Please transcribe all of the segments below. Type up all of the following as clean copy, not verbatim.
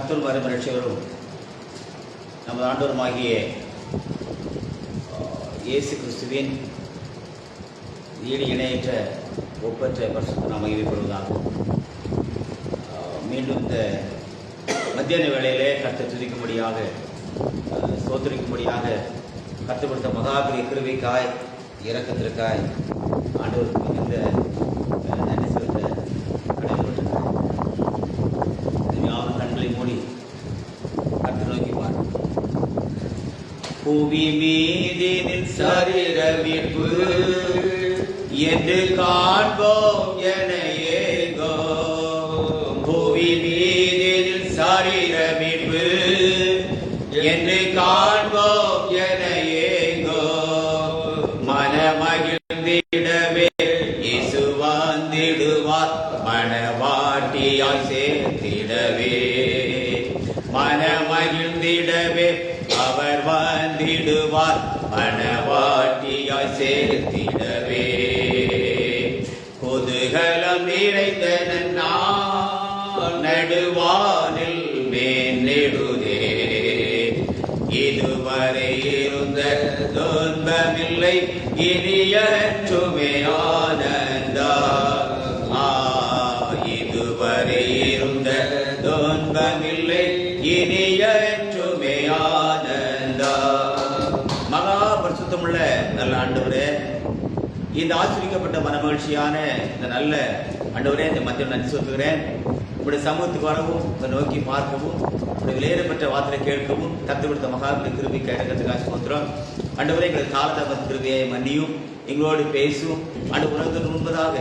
கர்த்தரும் மறுமலர்ச்சியவரும் நமது ஆண்டவருமாகிய இயேசு கிறிஸ்துவின் ஈடு இணையற்ற ஒப்பற்ற பரிசுத்த நாம் மகிமைப்படுவதாக. மீண்டும் இந்த மத்தியான வேளையிலே கர்த்தர் துதிக்கும்படியாக சோதரிக்கும்படியாக கற்றுக் மகாபிரிய கிருபைக்காய் இரக்கத்திற்காய் ஆண்டவருக்கு மிகுந்த நன்றி செலுத்த கடமைப்பட்டிருக்கிறார். கண்களை மூடி கர்த்தர் நோக்கி பார். புவி மீதினில் சரீர மீட்பு என்று காண்போம் என ஏங்கோ. புவி மீதினில் சரீர மீட்பு என்று காண்போம் என ஏங்கோ. மனமகிழ்ந்திடவே இயேசு வந்திடுவார், மனவாட்டியாய் சேர்த்திடவே. மனமகிழ்ந்திடவே அவர் வந்திடுவார், மனவாட்டியாய் சேர்த்திடவே. குதூகலம் நிறைந்த நாள் நடுவானில் மேன்நெடுதே. இதுவரை இருந்த துன்பமில்லை, இனியற்றுமே ஆனந்தம். இதுவரை இருந்த துன்பமில்லை, இனியற்றுமே ஆனந்தம். மகா பரிசுத்தமுள்ள நல்ல ஆண்டவரே, இந்த ஆசிரியப்பட்ட மனமகிழ்ச்சியான இந்த நல்ல ஆண்டவரே, இந்த மத்தியம் நன்றி சொல்லுகிறேன். உங்களுடைய சமூகத்துக்கு வரவும், உங்களை நோக்கி பார்க்கவும், உங்களுடைய விலையேறப்பட்ட வார்த்தை கேட்கவும் கற்றுக் கொடுத்த மகாபிரிய கிருபைக்கு இடத்துக்காக சோத்திரம். ஆண்டவரே, எங்களை காலதாமத கிருபையை மன்னியும், எங்களோடு பேசும். ஆண்டு உலகத்திற்கு முன்பதாக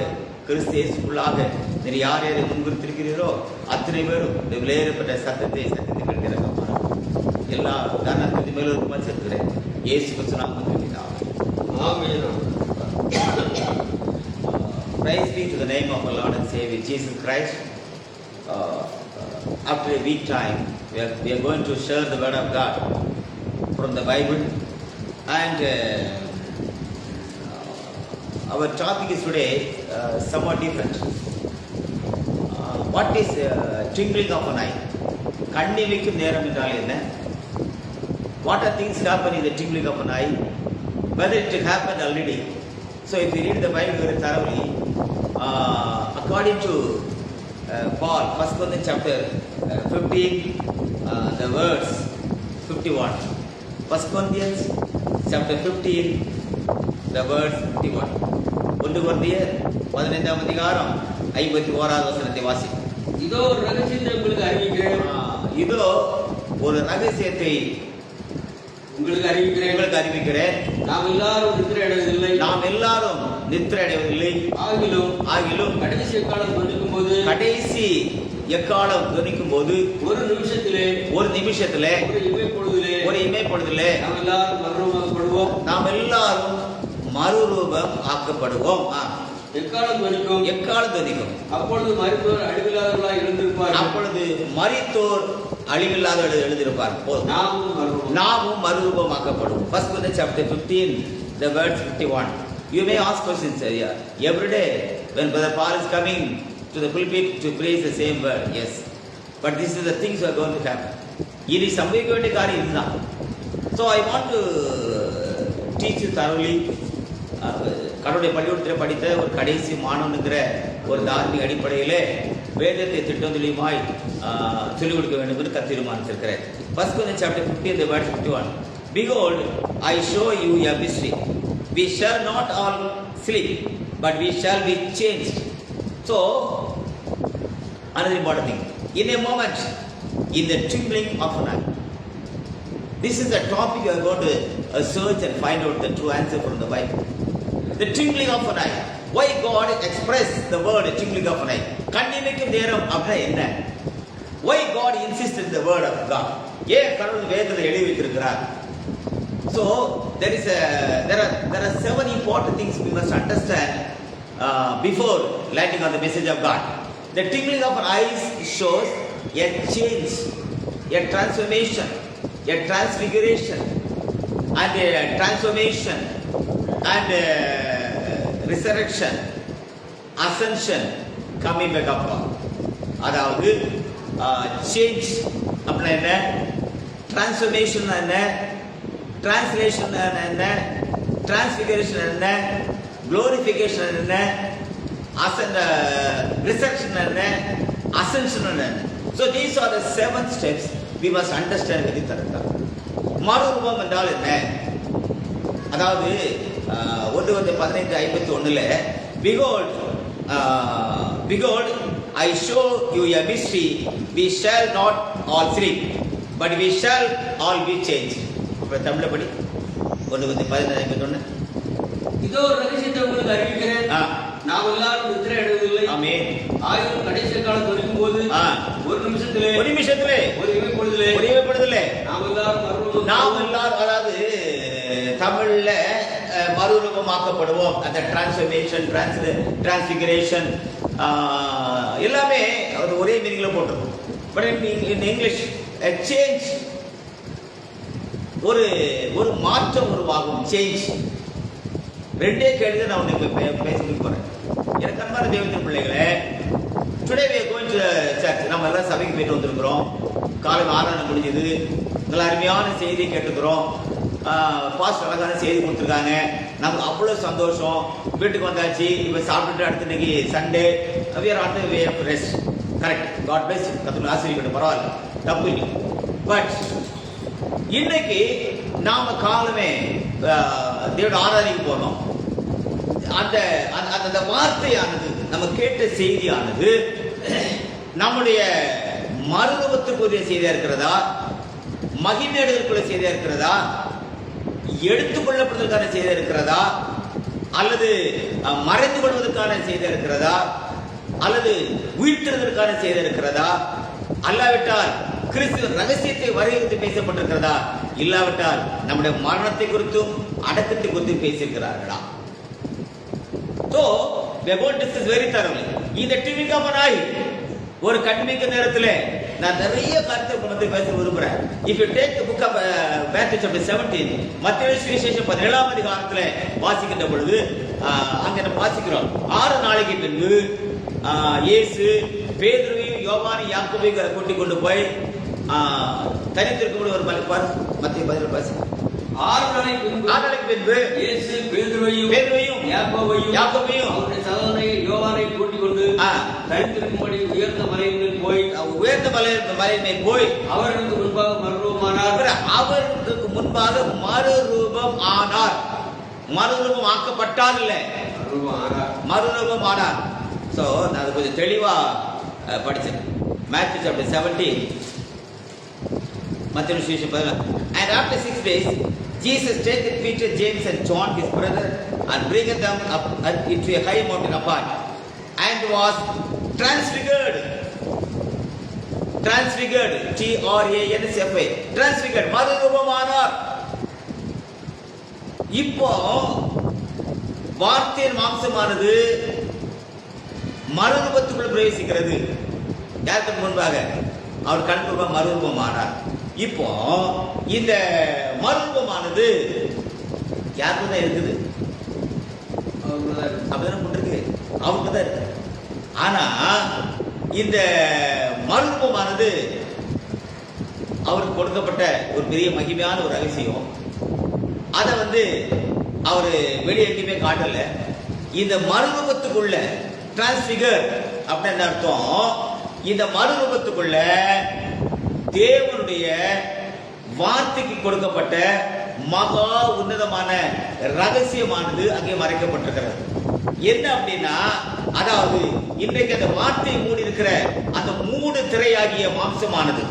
கிறிஸ்து இயேசுக்குள்ளாக நீர் யார் யாரை முன்குறித்திருக்கிறீரோ அத்தனை பேரும் இந்த விலையேறப்பட்ட சத்தத்தை கேட்கிறோம். எல்லா உதாரணத்திற்கு மேலும் செலுத்துகிறேன். இயேசு கிறிஸ்து நாமத்தில் ஆமென். Praise be to the name of our Lord and Savior Jesus Christ. After a week time, we are going to share the word of God from the Bible, and our topic is today somewhat different. What is twinkling of an eye? கண்ணி வைக்கும் நேரம் என்றால் என்ன? What are things happen in the twinkling of an eye? Whether it happened already. So if you read the Bible very thoroughly, according to Paul, 1 Corinthians chapter 15, the verse 51. 1 Corinthians chapter 15, the verse 51. 1 Corinthians 15 அதிகாரம் 51வது வசனத்தை வாசி. இதோ ஒரு ரகசியத்தை உங்களுக்கு அறிவிக்கிறேன். இதோ ஒரு ரகசியத்தை உங்களுக்கு அறிவிக்கிறேன். நாம் எல்லாரும் நித்திரை அடைவதில்லை. ஆகிலும் கடைசி எக்காலம் துணிக்கும் போது ஒரு நிமிஷத்திலே ஒரு இமைப்பொழுதிலே நாம் எல்லாரும் மறுரூபம் ஆக்கப்படுவோம். எக்காலம் துணிக்கும். அப்பொழுது மரித்தோர் அழிவில்லாதவர்களாய் எழுந்திருப்பார். எழுந்திருப்பார். நாமும் மறுரூபமாக்கப்படுவோம். 1 Corinthians chapter 15, the verse 51. You may ask questions every day when Brother Paul is coming to the pulpit to preach the same word. Yes, but this is the things that are going to happen. இது சம்பவிக்க வேண்டிய காரியம் இதுதான். So I want to teach you thoroughly. கடவுளுடைய பள்ளிக்கூடத்தில் படித்த ஒரு கடைசி மாணவனுங்கிற ஒரு தார்மீக அடிப்படையிலே வேதத்தை திட்டந்தெளிவாய் சொல்லிக் கொடுக்க வேண்டும் என்று தீர்மானித்திருக்கிறேன். 1 Corinthians chapter 15, the verse 51. Behold, I show you a mystery. We shall not all sleep, but we shall be changed. So, another important thing. In a moment, in the twinkling of an eye. This is a topic you are going to search and find out the true answer from the Bible. The twinkling of an eye. Why God expressed the word twinkling of an eye? கண்ணிமைக்கும் நேரம் அப்படின்னா என்ன? Why God insisted the word of God? ஏன் கடவுள் வேதத்தில் எழுதி வைத்திருக்கிறார்? So there are 7 important things we must understand before landing on the message of God. The twinkling of an eyes shows a change, a transformation, a transfiguration, and a transformation, and resurrection, ascension, coming back up. அதாவது change அப்படின்னா என்ன? Transformation என்ன? Translation என்ன? Transfiguration என்ன? Glorification என்ன? ரிசர்க்ஷன் என்ன? Ascension என்ன? So these are the 7 steps we must understand very thoroughly. மறுரூபம் என்றால் என்ன? அதாவது 1:15:51 behold I show you a mystery, we shall not all sleep but we shall all be changed. அப்ப தமிழ்ல படி 1:15:51. இதோ ரகசியத்தை உங்களுக்கு அறிவிக்கிறேன், நாம் எல்லாரும் நித்திரை அடைவதில்லை. ஆமென். ஆயினும் கடைசி காலம் வரும் போது ஒரு நிமிஷத்திலே ஒரு இமைப்பொழுதிலே நாம் எல்லாரும் அதாவது தமிழ்ல மறுரூபமாக்கப்படுவோம். அந்த டிரான்ஸ்ஃபர்மேஷன், டிரான்ஸ்ஃபிகரேஷன் எல்லாமே அவர் ஒரே மீனிங்ல போட்டிருக்கோம். பட் இன் இங்கிலீஷ் சேஞ்ச், ஒரு மாற்றம் உருவாகும். சேஞ்ச். ரெண்டே கேள்வி நான் உனக்கு பேச போறேன். எனக்கு அன்பான தேவத்தின் பிள்ளைகளே, today we are going to church. நம்ம எல்லாம் சபைக்கு போயிட்டு வந்திருக்கிறோம். காலை ஆராதனை முடிஞ்சது. நல்ல அருமையான செய்தி கேட்டுக்கிறோம். பாஸ்டர் அழகான செய்தி கொடுத்துருக்காங்க. நமக்கு அவ்வளோ சந்தோஷம். வீட்டுக்கு வந்தாச்சு. இப்போ சாப்பிட்டுட்டு அடுத்த இன்னைக்கு சண்டே. we are on the way of rest. Correct. God bless. கர்த்தர் ஆசீர்வதிக்கட்டும். பரவாயில்ல, தப்பு இல்லை. பட் இன்னைக்கு நாம காலமே தேவனுடைய ஆராதனைக்கு போனோம். அந்த வார்த்தையானது, நம்ம கேட்ட செய்தியானது நம்முடைய மறுரூபத்துக்குரிய செய்தியா இருக்கிறதா, மகிமையடைவதற்குரிய செய்தியா இருக்கிறதா, எடுத்துக்கொள்ளப்படுவதற்கான செய்தியா இருக்கிறதா, அல்லது மறைந்து கொள்வதற்கான செய்தியா இருக்கிறதா, அல்லது உயிர்த்தெழுவதற்கான செய்தியா இருக்கிறதா, அல்லாவிட்டால் கிறிஸ்து ரகசியத்தை வரையறுத்து பேசப்பட்டிருக்கிறதா, இல்லாவிட்டால் நம்முடைய மரணத்தை குறித்தும் அடக்கத்தை குறித்தும் பேசியிருக்கிறார்களா? So we are going to discuss very thoroughly. இந்த twinkling of an eye, ஒரு கண்ணிமைக்க நேரத்தில் நான் நிறைய கருத்தை கொண்டு பேச விரும்புகிறேன். If you take the book of Matthew chapter 17, மத்தேயு சுவிசேஷம் 17ஆம் அதிகாரத்தில் வாசிக்கின்ற பொழுது அங்கே நம்ம வாசிக்கிறோம். 6 நாளைக்கு பின்பு இயேசு பேதுருவையும் யோவானையும் யாக்கோபையும் கூட்டிக் கொண்டு போய் தனித்திருக்கும் ஒரு மலைப்பார். மத்திய 17 வாசி. 6 நாளைக்கு பின்பு இயேசு பேதுருவையும் யாக்கோபையும் அவருடைய சகோதரனை யோவானை கூட்டிக் கொண்டு தனித்திருக்கும்படி உயர்ந்த மலையின் மேல் போய் அவர்களுக்கு முன்பாக மறுரூபம் ஆனார். மறுரூபம் ஆக்கப்பட்டார் இல்லை, மறுரூபம் ஆனார். சோ நான் அது கொஞ்சம் தெளிவா படிச்சேன். Matthew chapter 17, மத்தேயு சுவிசேஷம் 17. And after 6 days Jesus taketh Peter, James and John his brother and bringeth them up into a high mountain apart and was transfigured. T-R-A-N-S-F-I, transfigured, மறுரூபமானார். இப்போ வார்த்தையின் மாம்சமானது மறுரூபத்துக்குள் பிரவேசிக்கிறது. யாருக்கு முன்பாக அவர் கண்ரூபம் மறுரூபமானார். இப்போ இந்த மறுரூபமானது யாருக்கு தான் இருக்குது? அப்படிதான் கொண்டிருக்கு, அவருக்கு தான் இருக்கு. ஆனா இந்த மறுரூபமானது அவருக்கு கொடுக்கப்பட்ட ஒரு பெரிய மகிமையான ஒரு ரகசியம். அதை அவரு வெளியே எங்கேயுமே காட்டல. இந்த மறுரூபத்துக்குள்ள டிரான்ஸ்பிகர் அப்படின்னு அர்த்தம். இந்த மறுரூபத்துக்குள்ள தேவனுடைய வார்த்தைக்கு கொடுக்கப்பட்ட மகா உன்னதமான ரகசியமானது அங்கே மறைக்கப்பட்டிருக்கிறது. என்ன அப்படின்னா, அதாவது இன்றைக்கு அந்த வார்த்தை மூடி இருக்கிற அந்த மூடு திரையாகிய மாம்சமானது,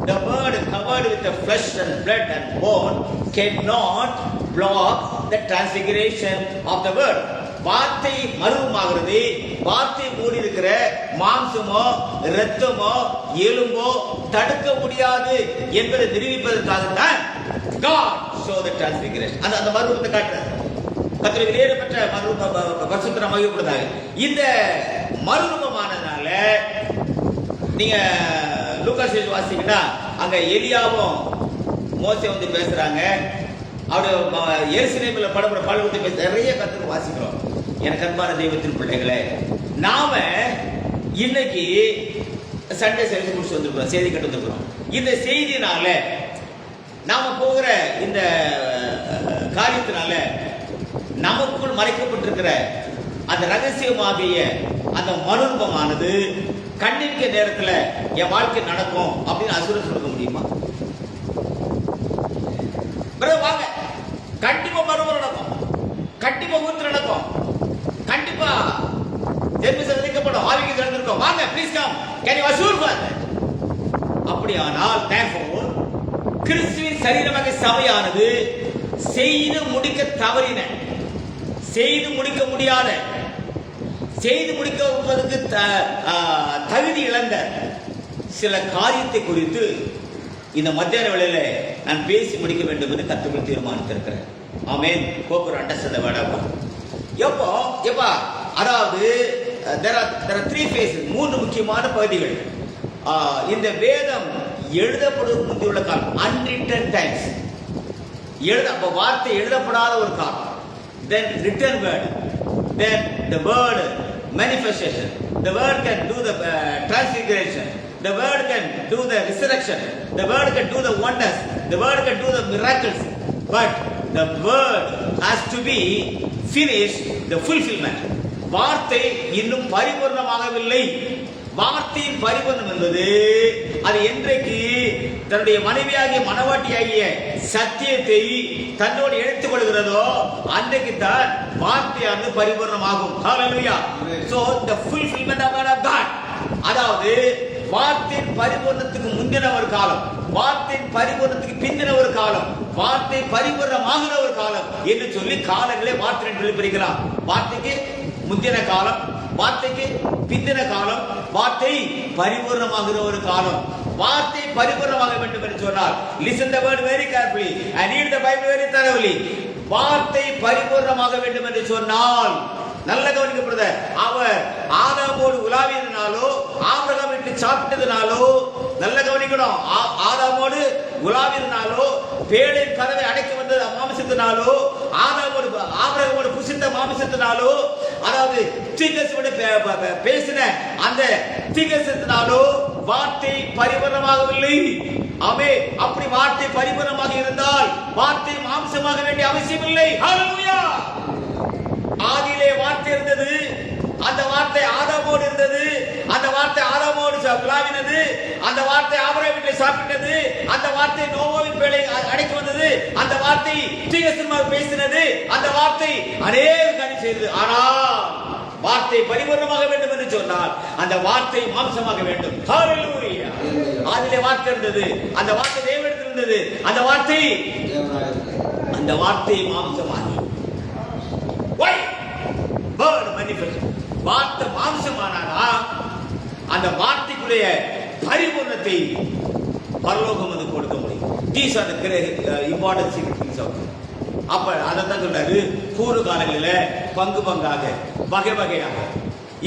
the word covered with the flesh and blood and bone cannot block the transfiguration of the word. வார்த்தை மறுரூபமாகிறது. வார்த்தை மூடி இருக்கிற மாம்சமோ இரத்தமோ எலும்போ தடுக்க முடியாது என்பதை நிரூபிப்பதற்காகத்தான் God show the transfiguration. அந்த மறுரூபத்தை காட்டுறார். கர்த்தர் வெளியேறப்பட்ட பரிசுத்த மகிமைப்படுறாங்க. இந்த மறுரூபமானதுனால நீங்க லூக்கா சுவிசேஷம் வாசிங்கன்னா அங்க எலியாவும் மோசே பேசுறாங்க. அவருடைய எருசலேமில் படப்பட பாடுபட்டு பேச நிறைய கருத்துக்கு வாசிக்கிறோம். எனக்கு அன்பான தெய்வத்தின் பிள்ளைகளே, நாம இன்னைக்கு சண்டே சர்வீஸ் முடிச்சு வந்திருக்கிறோம், செய்தி கட்டு வந்திருக்கிறோம். இந்த செய்தினால நாம போகிற இந்த காரியத்தினால நமக்குள் மறைக்கப்பட்டிருக்கிற அந்த ரகசியமாகிய அந்த மறுரூபமானது கண்ணிக்க நேரத்தில் என் வாழ்க்கை நடக்கும் அப்படின்னு அசூரன்ஸ் கொடுக்க முடியுமா? வாங்க, கண்டிப்பா மறுபடியும் நடக்கும், கண்டிப்பா ஊத்து நடக்கும், கண்டிப்பா ஜென்ம சந்திக்கப்படும், ஆவிக்கு திறந்திருக்கும். வாங்க, please come, can you Azure for that? அப்படியானால் therefore கிறிஸ்துவின் சரீரமாக சபையானது செய்து முடிக்க தவறின, செய்து முடிக்க முடியாத, செய்து முடிக்க தகுதி இழந்த சில காரியத்தை குறித்து இந்த மத்தியான வேளையில நான் பேசி முடிக்க வேண்டும் என்று கர்த்தர் தீர்மானித்திருக்கிறேன். ஆமென். கோபுர அண்டர்ஸ்டாண்ட் வேர்ட் ஆஃப் காட். எப்பா அதாவது there are three phases, மூன்று முக்கியமான பகுதிகள். இந்த வேதம் எழுதப்படுவதற்கு முந்தையுள்ள காலம், unwritten times, வார்த்தை எழுதப்படாத ஒரு காலம். Then written word, then the word manifestation, the word can do the transfiguration, the word can do the resurrection, the word can do the wonders, the word can do the miracles, but the word has to be finished, the fulfillment. வார்த்தை இன்னும் பரிபூர்ணமாகவில்லை. வார்த்தையின் பரிபூர்ணம் என்பது அது என்றைக்கு தன்னுடைய மனைவியாகிய மனவாட்டியாகிய சத்தியத்தை தன்னோடு எடுத்துக் கொள்கிறதோ அன்றைக்கு தான் வார்த்தையானது பரிபூர்ணமாகும். ஹல்லேலூயா. So the fulfillment of word of God, அதாவது வார்த்தையின் பரிபூர்ணத்துக்கு முந்தின ஒரு காலம், வார்த்தையின் பரிபூர்ணத்துக்கு பிந்தின ஒரு காலம், வார்த்தை பரிபூர்ணமாகிற ஒரு காலம் என்று சொல்லி காலங்களே வார்த்தை என்று பிரிக்கலாம். வார்த்தைக்கு முந்தின காலம், வார்த்தைக்கு பிந்தின காலம், வார்த்தை பரிபூர்ணமாகிற ஒரு காலம். வார்த்தை பரிபூர்ணமாக வேண்டும் என்று சொன்னால் listen the word very carefully and read the Bible very thoroughly. வார்த்தை பரிபூர்ணமாக வேண்டும் என்று சொன்னால் நல்ல கவனிக்கப்படுத, அவர் ஆதாமோடு உலாவியதுனாலோ ஆபிரகாம் வீட்டில் சாப்பிட்டதுனாலோ, நல்ல கவனிக்கணும், ஆதாமோடு உலாவியதுனாலோ பேழின் கதவை அடைக்க வந்தது மாமிசத்தினாலோ, ஆதாமோடு ஆபிரகாமோடு புசித்த மாமிசத்தினாலோ, அதாவது தீர்க்கதரிசியோடு பேசின அந்த தீர்க்கதரிசனத்தினாலோ வார்த்தை பரிபூர்ணமாகவில்லை. ஆமே, அப்படி வார்த்தை பரிபூர்ணமாக இருந்தால் வார்த்தை மாம்சமாக வேண்டிய அவசியம் இல்லை. ஹல்லேலூயா. ஆதியிலே வார்த்தை இருந்தது, அந்த வார்த்தை ஆதாமோடு இருந்தது, அந்த வார்த்தை ஆதாமோடு உலாவினது, அந்த வார்த்தை ஆபிரகாம் வீட்டில் சாப்பிட்டது, அந்த வார்த்தை நோவாவின் பேழை அடைக்க வந்தது, அந்த வார்த்தை தீர்க்கதரிசியாக பேசினது, அந்த வார்த்தை அநேக காரியம் செய்தது. ஆனால் வார்த்தை பரிபூர்ணமாக வேண்டும் என்று சொன்னால் அந்த வார்த்தை மாம்சமாக வேண்டும். ஹல்லேலூயா. ஆதியிலே வார்த்தை இருந்தது, அந்த வார்த்தை தேவனிடத்தில் இருந்தது, அந்த வார்த்தை மாம்சமாகி வார்த்தை மாம்சமானா அந்த வார்த்தைக்குரிய பரிபூர்ணத்தை பரலோகம் வந்து கொடுக்க முடியும். These are the important things of God. அப்ப அதான் சொல்றாரு, கூறு காலங்களில் பங்கு பங்காக வகை வகையாக.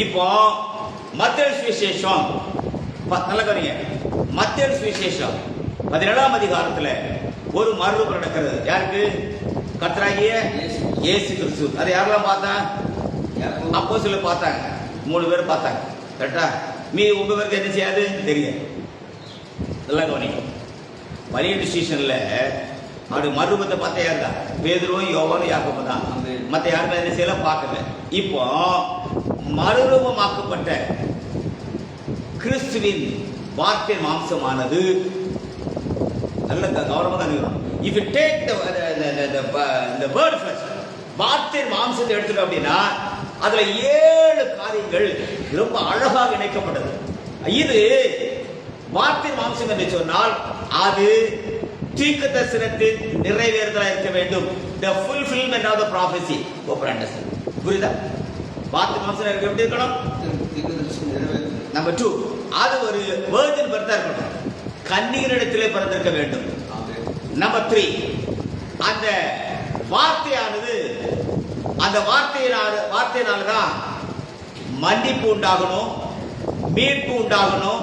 இப்போ மத்தேயு சுவிசேஷம் நல்ல கவனிங்க, மத்தேயு சுவிசேஷம் 17ஆம் அதிகாரத்தில் ஒரு மறுரூபம் நடக்கிறது. யாருக்கு? கர்த்தராகிய இயேசு கிறிஸ்து. அதை யாரெல்லாம் பார்த்தா? அப்போஸ்தலர் பார்த்தாங்க, 3 பேர் பார்த்தாங்க. கரெக்டா? மீதி 9 பேருக்கு என்ன செய்யாது தெரியும். நல்லா கவனிங்க, பலியிட ஸ்டேஷன்ல அப்படி மறுரூபத்தை பார்த்த யாருதா? பேதுருவும் யோவானும் யாக்கோபு தான். மற்ற யாருமே என்ன செய்யல, பார்க்கல. இப்போ மறுரூபமாக்கப்பட்ட கிறிஸ்துவின் வார்த்தை மாம்சமானது நல்ல கவனமாக இருக்கணும். If you take the word first, வார்த்தை மாம்சத்தை எடுத்துட்டோம் அப்படின்னா அதுல 7 காரியங்கள் ரொம்ப அழகாக இணைக்கப்பட்டது. இது வார்த்தை மாம்சம் என்று சொன்னால் அது தீர்க்க தரிசனத்தின் நிறைவேறுதலா இருக்க வேண்டும். The fulfillment of the prophecy. புரியுதா? வார்த்தை மாம்சம் எப்படி இருக்கணும்? நம்பர் 2, அது ஒரு வெர்ஜின் பர்த்தா இருக்கணும், கன்னியரிடத்திலே பிறந்திருக்க வேண்டும். நம்பர் 3, அந்த வார்த்தையானது அந்த வார்த்தையினாலதான் மன்னிப்பு உண்டாகணும், மீட்பு உண்டாகணும்,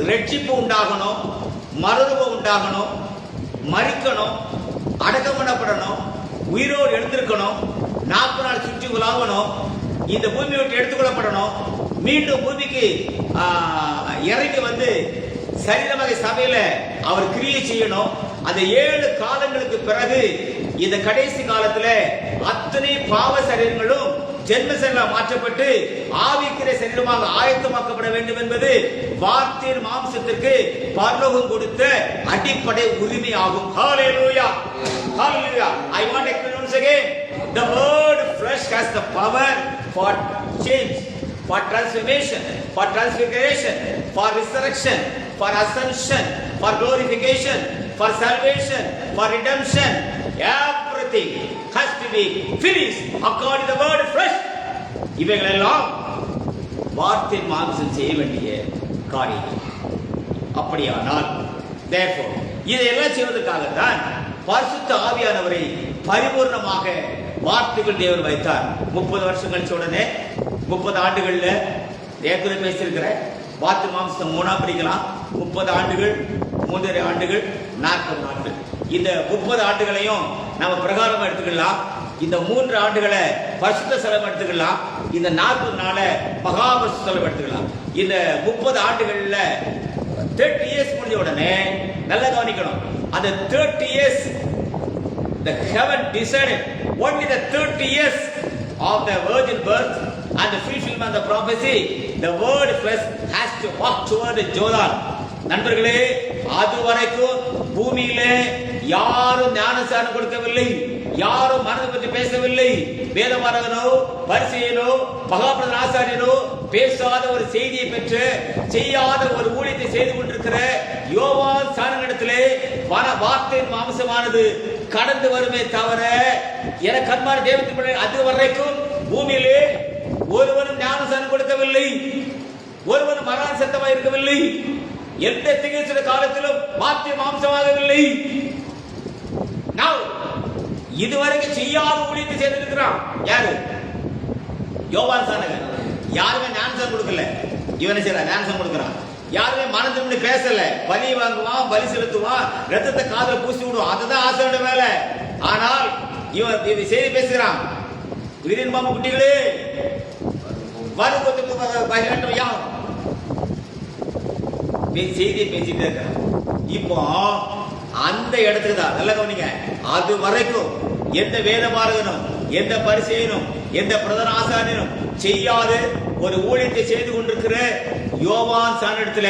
ரட்சிப்பு உண்டாகணும், மறுரூபம் உண்டாகணும், மரிக்கணும், அடக்கம் பண்ணப்படணும், உயிரோடு எழுந்திருக்கணும், 40 நாள் சுற்றி உலாகணும், இந்த பூமி விட்டு எடுத்துக்கொள்ளப்படணும், மீண்டும் பூமிக்கு இறங்கி வந்து சரீரமாக சபையில அவர் கிரியை செய்யணும். அந்த 7 காலங்களுக்கு பிறகு இந்த கடைசி காலத்துல அத்தனை பாவ சரீரங்களும் ஜென்ம சரீரம் மாற்றப்பட்டு ஆவிக்கிற சரீரமாக ஆயத்தமாக்கப்பட வேண்டும் என்பது வார்த்தையின் மாம்சத்திற்கு பரலோகம் கொடுத்த அடிப்படை உரிமை ஆகும். Hallelujah. Hallelujah. I want to explain once again. The word flesh has the power for change, for transformation, for transfiguration, for resurrection, for ascension, for glorification, for salvation, for redemption. Everything has to be finished according to the word flesh. இவைகள் எல்லாம் வார்த்தை மாம்சம் செய்ய வேண்டிய காரியம். அப்படியானால் therefore இதையெல்லாம் செய்வதற்காகத்தான் பரிசுத்த ஆவியானவரை பரிபூர்ணமாக வார்த்தைகள் தேவன் வைத்தார். 30 வருஷம் கழிச்ச உடனே 30 ஆண்டுகள்ல ஏற்கனவே பேசியிருக்கிற வார்த்தை மாம்சம் 3 பிரிக்கலாம். 30 ஆண்டுகள், 3 ஆண்டுகள், 40 ஆண்டுகள். இந்த 30 ஆண்டுகளையும் நம்ம பிரகாரம் எடுத்துக்கலாம். இந்த 3 ஆண்டுகளை பரிசுத்த ஸ்தலம் எடுத்துக்கலாம். இந்த 40 நாளை மகா பரிசுத்த ஸ்தலம் எடுத்துக்கலாம். இந்த 30 ஆண்டுகள்ல 30 இயர்ஸ் முடிஞ்ச உடனே நல்லா கவனிக்கணும். அந்த 30 years the heaven decided only the 30 years of the virgin birth and the fulfillment of the prophecy, the word flesh has to walk toward the Jordan. நண்பர்களே, அதுவரைக்கும் பூமியிலே யாரும் ஞானஸ்நானம் கொடுக்கவில்லை, யாரும் மனதை பற்றி பேசவில்லை. வேதபாரகனோ பரிசேயனோ மகாபிரதான ஆசாரியனோ பேசாத ஒரு செய்தியை பெற்று செய்யாத ஒரு ஊழியத்தை செய்து கொண்டிருக்கிற யோவான் ஸ்நானனிடத்திலே வார்த்தையின் மாம்சமானது கடந்து வருமே தவிர என கண்மார தேவத்தின் பிள்ளை அது வரைக்கும் பூமியிலே ஒருவனும் ஞானஸ்நானம் கொடுக்கவில்லை, ஒருவனும் மரண சத்தமாக இருக்கவில்லை. எந்த திகழ்ச்சிய காலத்திலும் வார்த்தை மாம்சமாகவில்லை. இதுவரைக்கும் செய்யாத ஊழியத்தை செய்திருக்கிறான். யாரு? யோவான் ஸ்நானகன். யாருமே ஞானஸ்நானம் கொடுக்கல. இவனை செய்யற ஞானஸ்நானம் கொடுக்கிறான். யாருமே மனதில் பேசல. பலி வாங்குவான், பலி செலுத்துவான், ரத்தத்தை காதல பூசி விடுவான். அதுதான் ஆசையோட வேலை. ஆனால் இவன் இது செய்தி பேசுகிறான். உயிரின் பாம்பு குட்டிகளே வருகத்துக்கு யார் செய்தியை பேசிட்டு இருக்க. இப்போ அந்த இடத்துக்கு தான் நல்ல கவனிங்க. அது வரைக்கும் எந்த வேதபாரகனும், எந்த பரிசேயனும், எந்த பிரதான ஆசாரியனும் செய்யாது ஒரு ஊழியத்தை செய்து கொண்டிருக்கிற யோவான் ஸ்நானனிடத்துல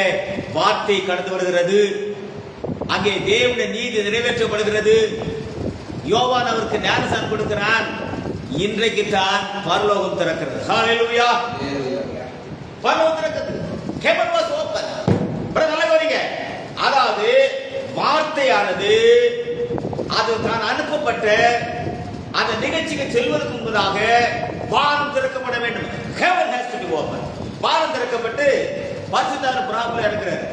வார்த்தை கடந்து வருகிறது. அங்கே தேவனுடைய நீதி நிறைவேற்றப்படுகிறது. யோவான் அவருக்கு ஞானஸ்நானம் கொடுக்கிறான். இன்றைக்கு தான் பரலோகம் திறக்கிறது. ஹalleluya. பரலோகம் திறக்கிறது. heaven was open. நல்லா கவனிங்க. அதாவது வார்த்தையானது அது தான் அனுப்பப்பட்ட அந்த நிகழ்ச்சிக்கு செல்வதற்கு முன்பதாக வானம் திறக்கப்பட வேண்டும். heaven has to be open. வானம் திறக்கப்பட்டு பரிசுத்தாவின் பிராபல இருக்கிறார்.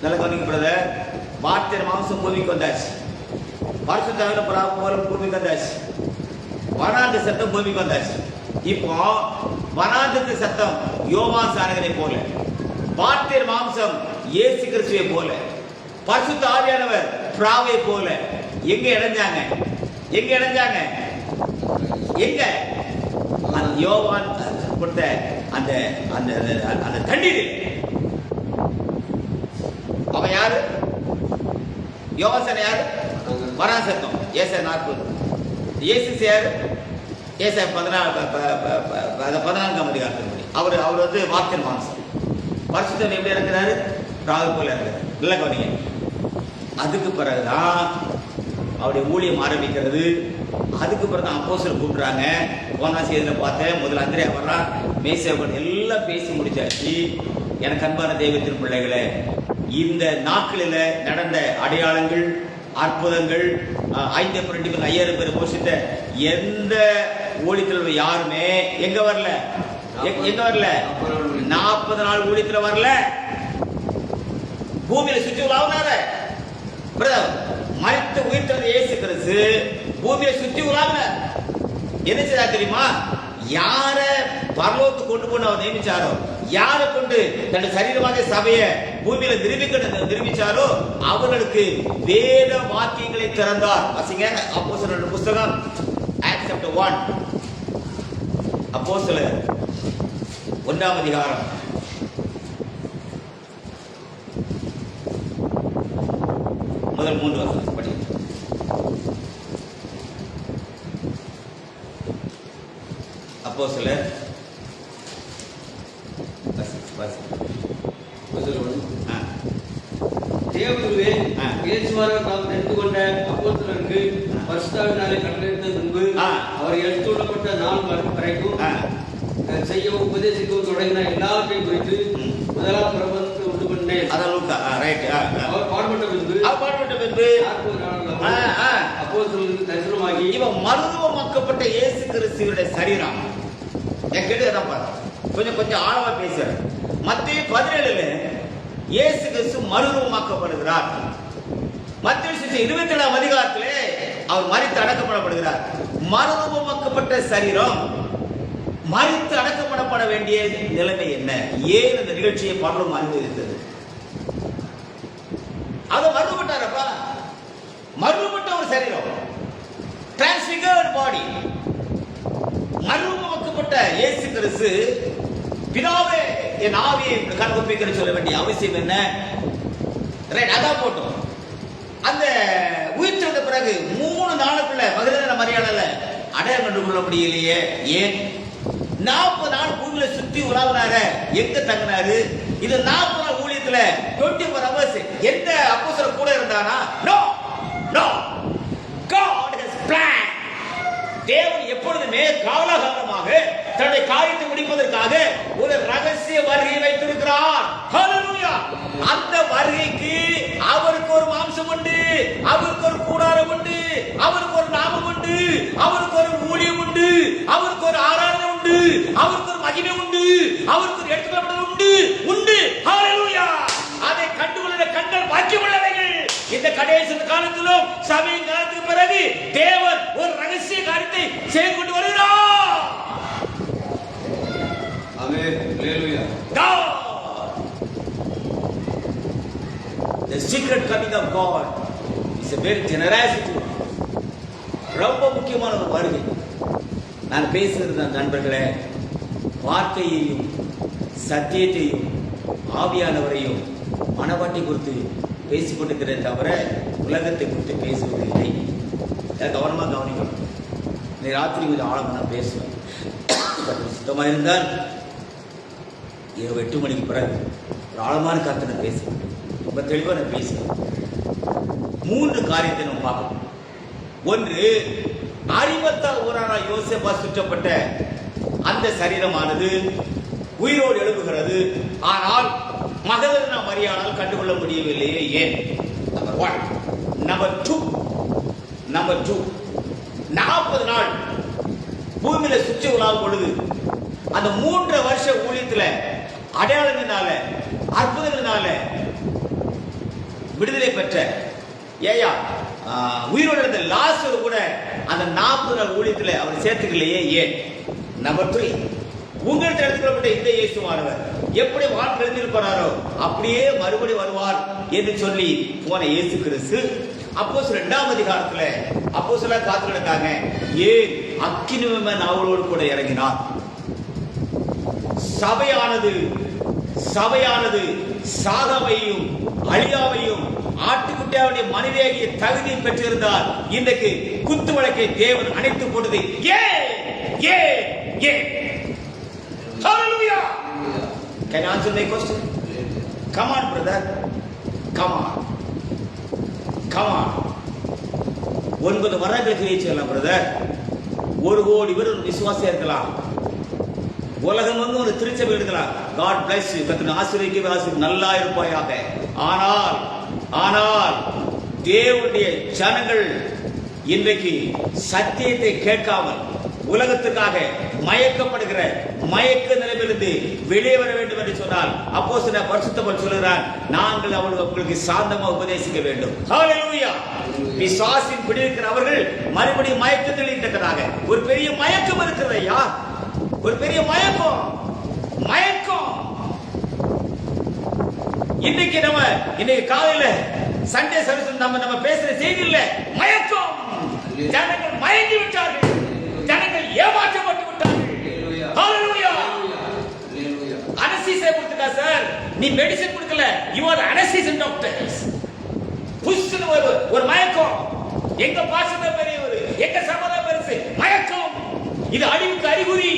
நல்லா கவனிங்க பிரதர். வார்த்தையின் மாம்சம் பூமிக்கு வந்தாச்சு. பரிசுத்தாவின் பிராபல பூமிக்கு வந்தாச்சு. வனாந்த சத்தம் பூமிக்கு வந்தாச்சு. இப்போ வனாந்தத்து சத்தம் யோவான் ஸ்நானகனை போல, வார்த்தையின் மாம்சம் இயேசு கிறிஸ்துவை போல, பரிசுத்த ஆவியானவர் பிராவை போல எங்க இணைஞ்சாங்க? எங்க இணைஞ்சாங்க? எங்க? அந்த யோவான் கொடுத்த அந்த அந்த அந்த தண்ணீர். அவன் யாரு? யோவான் யாரு? வரான் சத்தம். ஏசாயா 40. இயேசு யாரு? ஏசாயா 14ஆம் அதிகாரத்தின்படி அவர் வந்து வார்த்தையின் மாம்சம். பரிசுத்தர் எப்படி இருக்கிறாரு? பிராவை போல இருக்கிறார். நல்லா கவனிங்க. அதுக்கு பிறகுதான் அவருடைய ஊழியம் ஆரம்பிக்கிறது. அதுக்கு பிறகு தான் அப்போஸ்தலர் கூப்பிடுறாங்க. போனா செய்தியில் பார்த்தேன். முதல்ல அந்திரேயா வர்றான். மேய்ச்சவன் எல்லாம் பேசி முடிச்சாச்சு. எனக்கு அன்பான தெய்வத்தின் பிள்ளைகளே, இந்த நாட்களில் நடந்த அடையாளங்கள், அற்புதங்கள், 5,000 பேர் போஷித்த எந்த ஊழியத்தில் யாருமே எங்க வரல? எங்க வரல? 40 நாள் ஊழியத்தில் வரல. பூமியில சுற்றி உலாவினார மறித்து உயிர்த்தெழுந்த இயேசு கிறிஸ்து பூமியை சுற்றி உலாவினார். என்ன செய்தா தெரியுமா? யார பரலோகத்துக்கு கொண்டு போன அவர் நியமிச்சாரோ, யாரை கொண்டு தன் சரீரமாக சபையை பூமியில நிரூபிச்சாரோ அவர்களுக்கு வேத வாக்கியங்களை திறந்தார். வாசிங்க அப்போஸ்தலர் புத்தகம் Acts chapter 1. அப்போஸ்தலர் 1ஆம் அதிகாரம் முதல் 3 வசனம் படி. அப்போஸ்தலர் தேவகுருவே, இயேசுவாக தாம் தெரிந்து கொண்ட அப்போஸ்தலருக்கு பரிசுத்தாவினாலே கட்டளையிட்ட முன்பு அவர் எடுத்துக்கொள்ளப்பட்ட நாள் வரைக்கும் செய்யவும் உபதேசிக்கவும் தொடங்கின எல்லாவற்றையும் குறித்து முதலாம் பிரபந்தத்தை உண்டு பண்ணேன். அவர் பாடுபட்ட பின்பு அப்போஸ்தலருக்கு தரிசனமாகி இவன் மருத்துவமாக்கப்பட்ட இயேசு கிறிஸ்துவினுடைய சரீரம். என் கேட்டுதான் பாரு, கொஞ்சம் ஆழமா பேசுறேன். மத்திய 17ல இயேசு கிறிஸ்து மறுரூபமாக்கப்படுகிறார். மத்திய 27ஆம் அதிகாரத்திலே அவர் மரித்து அடக்கப்படப்படுகிறார். மறுரூபமாக்கப்பட்ட சரீரம் மரித்து அடக்கப்படப்பட வேண்டிய நிலைமை என்ன? ஏன் இந்த நிகழ்ச்சியை பலரும் அனுபவித்தது? அதை மறுபட்டாரப்பா, மறுபட்ட ஒரு சரீரம், டிரான்ஸ்பிகர்ட் பாடி. மறுரூபமாக்கப்பட்ட இயேசு கிறிஸ்து பிதாவே என் ஆவியை கண்கொப்பிக்க சொல்ல வேண்டிய அவசியம் என்ன? அதான் போட்டோம். அந்த உயிர்த்தெழுந்த பிறகு 3 நாளுக்குள்ள மகதலேனா மரியாதையில அடையாளம் கண்டு கொள்ள முடியலையே. ஏன்? 40 நாள் பூமியில சுத்தி உலாவினாரு. எங்க தங்கினாரு? இது 40 நாள் ஊழியத்துல 24 hours எந்த அப்போஸ்தலர் கூட இருந்தானா? No no. God has planned. தேவன் எப்பொழுதுமே காலகாலமாக தன்னுடைய காரியத்தை முடிப்பதற்காக ஒரு ரகசிய வருகை வைத்திருக்கிறார். ஹல்லேலூயா. அந்த வருகைக்கு அவருக்கு ஒரு மாம்சம் உண்டு, அவருக்கு ஒரு கூடாரம் உண்டு, அவருக்கு ஒரு நாமம் உண்டு, அவருக்கு ஒரு ஊழியம் உண்டு, அவருக்கு ஒரு ஆராதனை உண்டு, அவருக்கு ஒரு மகிமை உண்டு, அவருக்கு ஒரு எடுத்துக்கொள்ளப்பட்டது உண்டு உண்டு. ஹல்லேலூயா. அதை கண்டுகொள்ள கண்கள் பாக்கியமுள்ளவைகள். இந்த கடைசி காலத்திலும் சபையின் காலத்துக்கு பிறகு தேவன் ஒரு ரகசிய காரியத்தை செய்து கொண்டு வருகிறார். ஆமென். ஹல்லேலூயா. God, the secret coming of God is a very generosity. ரொம்ப முக்கியமான ஒரு வருகை. நான் பேசுகிறது நண்பர்களே, வார்த்தையையும் சத்தியத்தையும் ஆவியானவரையும் மனவாட்டி குறித்து பேசிக் கொண்டிருக்கிறேன் தவிர உலகத்தை குறித்து பேசுவதில்லை. கவனமாக கவனிக்கணும். நீ ராத்திரி கொஞ்சம் ஆழமாக நான் பேசுவேன். சுத்தமாக இருந்தால் இரவு 8 மணிக்கு பிறகு ஒரு ஆழமான கருத்தை நான் பேசுவேன். ரொம்ப தெளிவாக நான் பேசுவேன். 3 காரியத்தை நம்ம பார்க்கணும். ஒன்று, அரிமத்தால் ஊரான யோசேப்பா சுற்றப்பட்ட அந்த சரீரமானது உயிரோடு எழுப்புகிறது. ஆனால் மகதலேனா மரியாளால் கண்டுகொள்ள முடியவில்லையே. ஏன்? நம்பர் 1. நம்பர் 2, 40 நாள் பூமியில சுற்றி உலாவும் பொழுது அந்த 3 வருஷ ஊழியத்துல அடையாளங்களினால அற்புதங்களினால விடுதலை பெற்ற உயிரோடு இருந்த லாசரு கூட அந்த 40 நாள் ஊழியத்துல அவர் சேர்த்துக்கலையே. ஏன்? நம்பர் 3, உங்களுக்கு எடுத்துக்கொள்ளப்பட்ட இந்த இயேசுவானவர் எப்படி வாழ்ந்திருப்பாரோ அப்படியே மறுபடி வருவார் என்று சொல்லி போன இயேசு கிறிஸ்து அப்போஸ்தலர் 2ஆம் அதிகாரத்துல அப்போஸ்தலர் காத்துக்கிட்டாங்க. ஏன்? அக்கினிமேல் அவளோடு கூட இறங்கினார். சபையானது சாகாவையும் அழியாவையும் ஆட்டுக்குட்டியாவுடைய மனிதேகிய தகுதியை பெற்றிருந்தால் இன்றைக்கு குத்து வழக்கை தேவன் அணைத்து போட்டது. Hallelujah. Can you answer my question? Come on, brother. Come on. 9 வரங்கள் கிரியேச்சலாம் பிரதர். 1 கோடி பேர் விசுவாசியா இருக்கலாம். உலகம் ஒரு திருச்சபை எடுக்கலாம். God bless you. கர்த்தர் ஆசீர்வதிக்க நல்லா இருப்பாயாக. ஆனால் தேவனுடைய ஜனங்கள் இன்றைக்கு சத்தியத்தை கேட்காமல் உலகத்துக்காக மயக்கப்படுகிற மயக்க நிலையிலிருந்து வெளியே வர வேண்டும் என்று சொன்னால் அப்போஸ்தலர் பரிசுத்த பவுல் சொல்கிறார், நாங்கள் அவர்களுக்கு சாந்தமா உபதேசிக்க வேண்டும். ஹல்லேலூயா. பிசாசின் பிடிக்கிற அவர்கள் மறுபடியும் மயக்கத்தில் இருக்கிறாங்க. ஒரு பெரிய மயக்கம் இருக்கிறது ஐயா, ஒரு பெரிய மயக்கம். இன்னைக்கு காலையில சண்டே சர்வீஸ் நம்ம பேசுற செய்தி இல்ல, மயக்கம். ஜனங்கள் மயங்கி விட்டார்கள், ஜனங்கள் ஏமாற்றப்பட்டு விட்டார்கள். ஹல்லேலூயா. நீ மெடிசன் கொடுக்கல, you are anesthesia doctors. புஷ்னு ஒரு மயக்கம். எங்க பாசன பெரியவர், எங்க சமத பெருசு, மயக்கம். இது அழிவுக்கு அறிகுறி.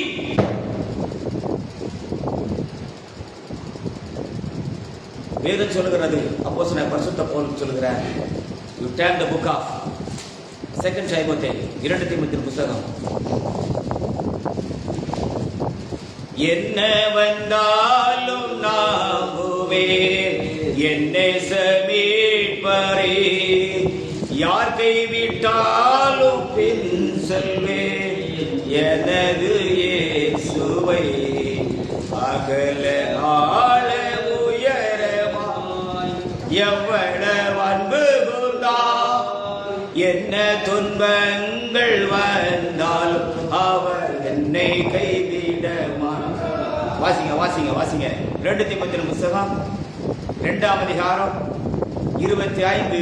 வேதம் சொல்லுகிறது, அப்போஸ்தலனாகிய பரிசுத்த பவுல் சொல்லுகிறார், you turn the book of 2 Timothy, 2 தீமோத்தேயு புத்தகம். என்ன வந்தாலும் நம்புவேன் என்னை மீட்பரே, யார் கைவிட்டாலும் பின் செல்வேன் எனது இயேசுவை, அகல ஆழ உயரமாய் எவ்வளவு அன்பு கூர்ந்தார், என்ன துன்பங்கள் வந்தாலும் அவர் என்னை கைவிட மாட்டார். வாசிங்க வாசிங்க வாசிங்க 2 தீமோத்தேயு புத்தகம் 2ஆம் அதிகாரம் 25,